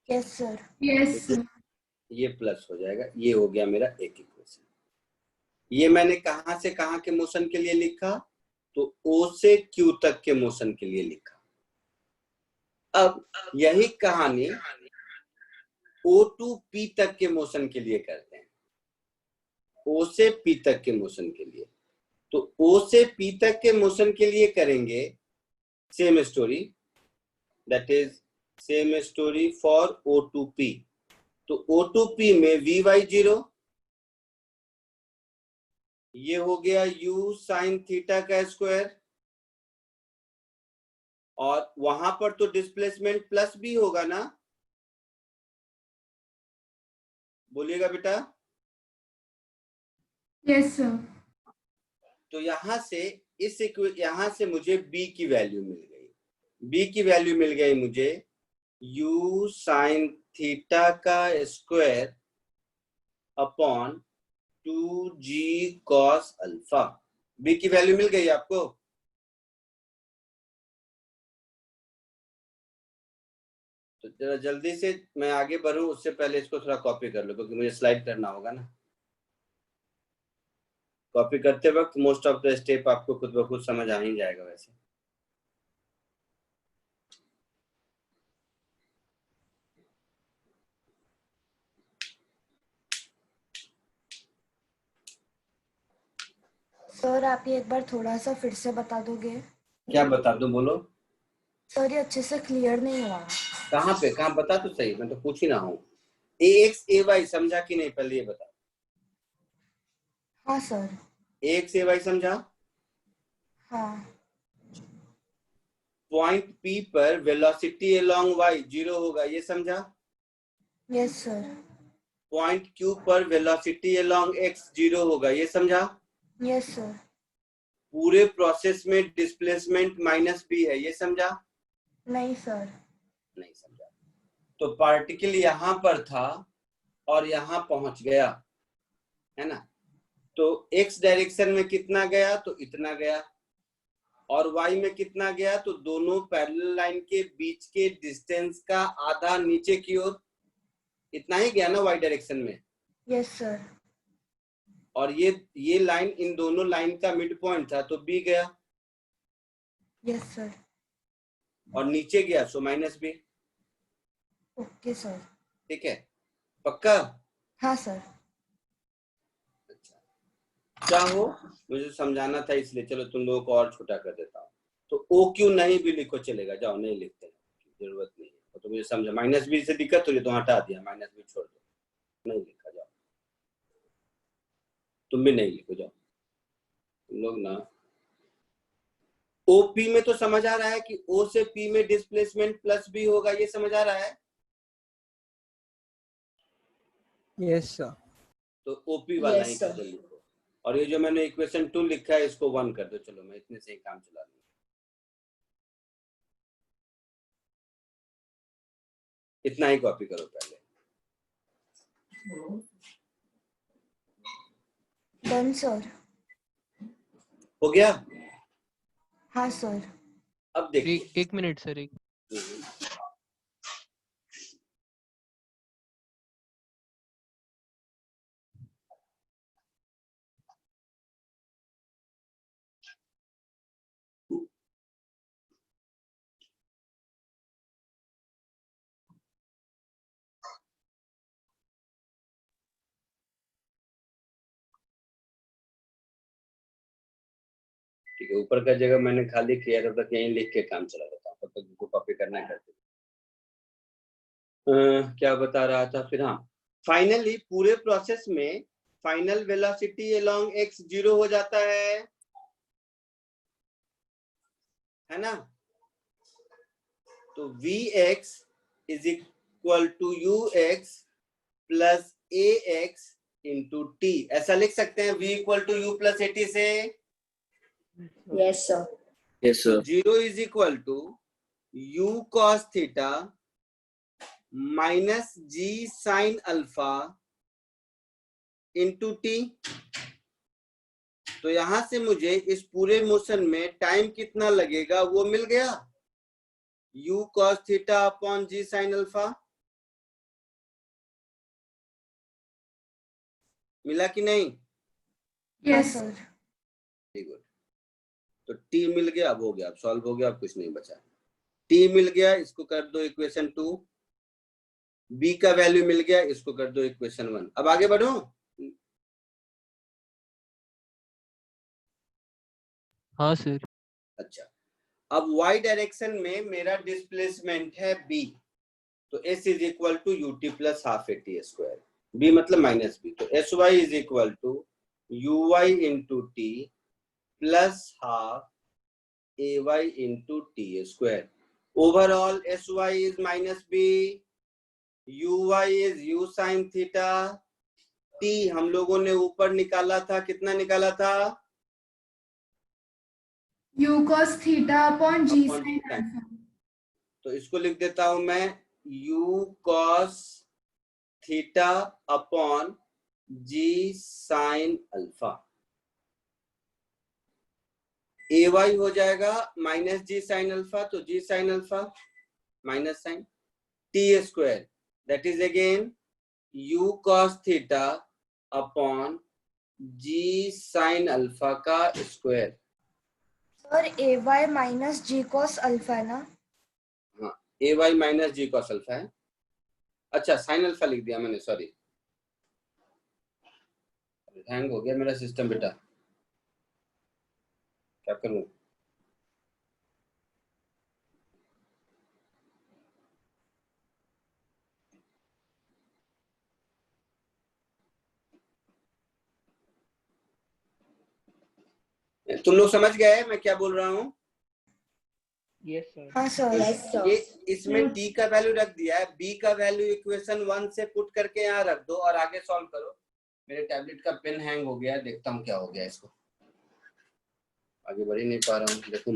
Yes, sir. Yes, sir. ये प्लस हो जाएगा, ये हो गया मेरा एक इक्वेशन। ये मैंने कहां से कहां के मोशन के लिए लिखा? तो O से Q तक के मोशन के लिए लिखा। अब यही कहानी O to P तक के मोशन के लिए करते हैं, O से P तक के मोशन के लिए। तो O से P तक के मोशन के लिए करेंगे same story, that is same story for O to P। तो O to P में Vy0 ये हो गया u साइन थीटा का स्क्वायर, और वहां पर तो डिस्प्लेसमेंट प्लस भी होगा ना, बोलिएगा बेटा। Yes, sir. तो यहां से यहां से मुझे b की वैल्यू मिल गई, b की वैल्यू मिल गई मुझे u साइन थीटा का square upon 2g cos alpha, b की वैल्यू मिल गई आपको? तो जरा जल्दी से मैं आगे बढ़ूं उससे पहले इसको थोड़ा कॉपी कर लो, क्योंकि मुझे स्लाइड करना होगा ना। कॉपी करते वक्त मोस्ट ऑफ द स्टेप आपको खुद ब खुद समझ आ ही जाएगा वैसे। सर आप ये एक बार थोड़ा सा फिर से बता दोगे? क्या बता दूं, बोलो। सर ये अच्छे से क्लियर नहीं हुआ। कहाँ पे, कहाँ बता तो सही, मैं तो पूछ ही ना हूँ। ax ay समझा कि नहीं, पहले ये बता। हाँ सर। ax ay समझा? हाँ। पॉइंट P पर वेलोसिटी अलोंग y 0 होगा, ये समझा? Yes sir. पॉइंट Q पर वेलोसिटी अलोंग x 0 होगा, ये समझा? Yes sir. पूरे प्रोसेस में डिस्प्लेसमेंट माइनस b है, ये समझा? नहीं सर। नहीं समझा। तो पार्टिकल यहां पर था और यहां पहुंच गया, है ना? तो x डायरेक्शन में कितना गया? तो इतना गया, और y में कितना गया? तो दोनों पैरेलल लाइन के बीच के डिस्टेंस का आधा नीचे की ओर, इतना ही गया ना y डायरेक्शन में। Yes sir. और ये लाइन इन दोनों लाइन का मिड पॉइंट था, तो b गया। Yes sir. और नीचे गया so minus b। Okay sir. ठीक है, पक्का? हाँ सर। क्या हो, मुझे समझाना था इसलिए, चलो तुम लोगों को और छोटा कर देता हूँ। तो ओ क्यू नहीं भी लिखो चलेगा, जाओ नहीं लिखते, जरूरत नहीं है। तो मुझे समझा माइनस बी से दिक्कत हो रही तो हटा दिया, माइनस बी छोड़ दो, नहीं लिखा, जाओ। तुम भी नहीं लिखो, जाओ तुम लोग ना। ओपी में तो समझ आ रहा है कि ओ से पी में डिस्प्लेसमेंट प्लस बी होगा, ये समझ आ रहा है। Yes sir. तो ओपी वाला Yes, ही sir. कर दो लिखो। और ये जो मैंने इक्वेशन 2 लिखा है इसको 1 कर दो। चलो मैं इतने से ही काम चला लूंगा। इतना ही कॉपी करो पहले। Done sir. हो गया? हाँ सर। अब देखिए, एक मिनट सर, एक ठीक है, ऊपर का जगह मैंने खाली किया था, तक यहीं लिख के काम चला देता हूँ, तब तक उनको कॉपी करना है करते। क्या बता रहा था फिर? हाँ, फाइनली पूरे प्रोसेस में फाइनल वेलोसिटी अलोंग एक्स 0 हो जाता है ना? तो Vx is equal to ux plus ax into t. ऐसा लिख सकते हैं v equal to u plus at से। Yes, sir. Yes, sir. 0 is equal to u cos theta minus g sign alpha into t. तो यहां से मुझे इस पूरे मोशन में टाइम कितना लगेगा वो मिल गया, u cos theta upon g sine alpha. मिला कि नहीं? Yes. सर। Very good. तो t मिल गया, अब हो गया, अब सॉल्व हो गया, अब कुछ नहीं बचा। t मिल गया, इसको कर दो इक्वेशन 2। b का वैल्यू मिल गया, इसको कर दो इक्वेशन 1। अब आगे बढ़ो। हाँ सर। अच्छा, अब y डायरेक्शन में मेरा डिस्प्लेसमेंट है b, तो s is equal to u t plus half a t square. b मतलब माइनस b, तो s y is equal to u y into t plus half a y into t square. Overall s y is minus b, u y is u sine theta, t हम लोगों ने ऊपर निकाला था, कितना निकाला था? U cos theta upon G Upon sin G sin. alpha. तो इसको लिख देता हूं मैं u cos theta upon g sign alpha. A y हो जाएगा माइनस जी साइन अल्फा, तो g sin alpha minus sin t square, that is again u cos theta upon g sin alpha का square. Sir a y minus g cos alpha है ना? हाँ, a y minus g cos alpha है। अच्छा, sine alpha लिख दिया मैंने, sorry, hang हो गया मेरा सिस्टम बेटा, क्या करूं? तुम लोग समझ गए मैं क्या बोल रहा हूँ? Yes sir. हाँ सर। Yes, sir. ये इसमें t का वैल्यू रख दिया है, b का वैल्यू इक्वेशन 1 से पुट करके यहाँ रख दो और आगे सॉल्व करो। मेरे टैबलेट का पेन हैंग हो गया, देखता हूँ क्या हो गया इसको, आगे बढ़ ही नहीं पा रहा हूँ। देखो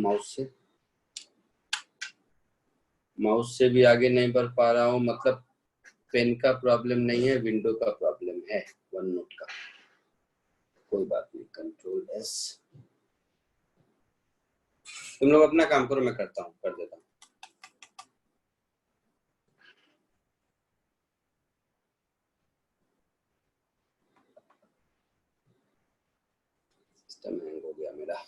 माउस से भी आगे नहीं बढ़ पा रहा हूँ, मतलब पेन का प्रॉब्लम नहीं है, विंडो का प्रॉब्लम है, वन नोट का। कोई बात नहीं, कंट्रोल एस। तुम लोग अपना काम करो, मैं करता हूँ, कर देता हूँ। सिस्टम हैंग हो गया मेरा।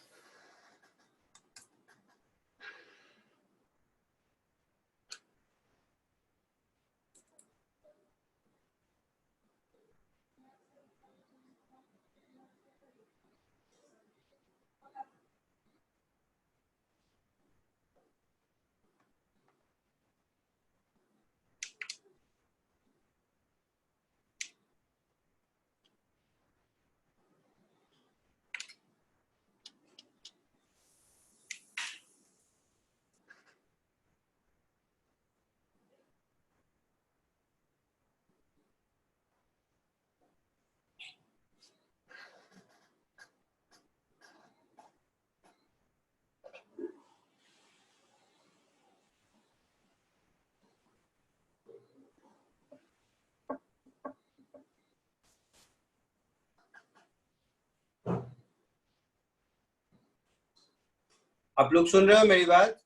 आप लोग सुन रहे हो मेरी बात?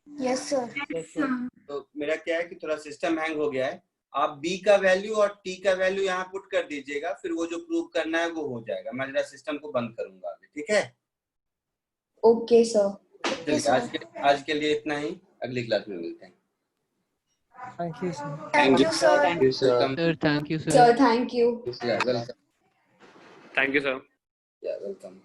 Yes, sir. तो मेरा क्या है कि थोड़ा सिस्टम हैंग हो गया है। आप b का वैल्यू और t का वैल्यू यहाँ पुट कर दीजिएगा, फिर वो जो प्रूव करना है वो हो जाएगा। मैं जरा सिस्टम को बंद करूंगा अभी, ठीक है? Okay, sir. चलिए आज के लिए इतना ही, अगली क्लास में मिलते हैं। Thank you, sir. Thank you, sir. Thank you, sir. Sir, thank you, sir. Sir, thank you. Yeah, welcome. Thank you, sir. Yeah, welcome.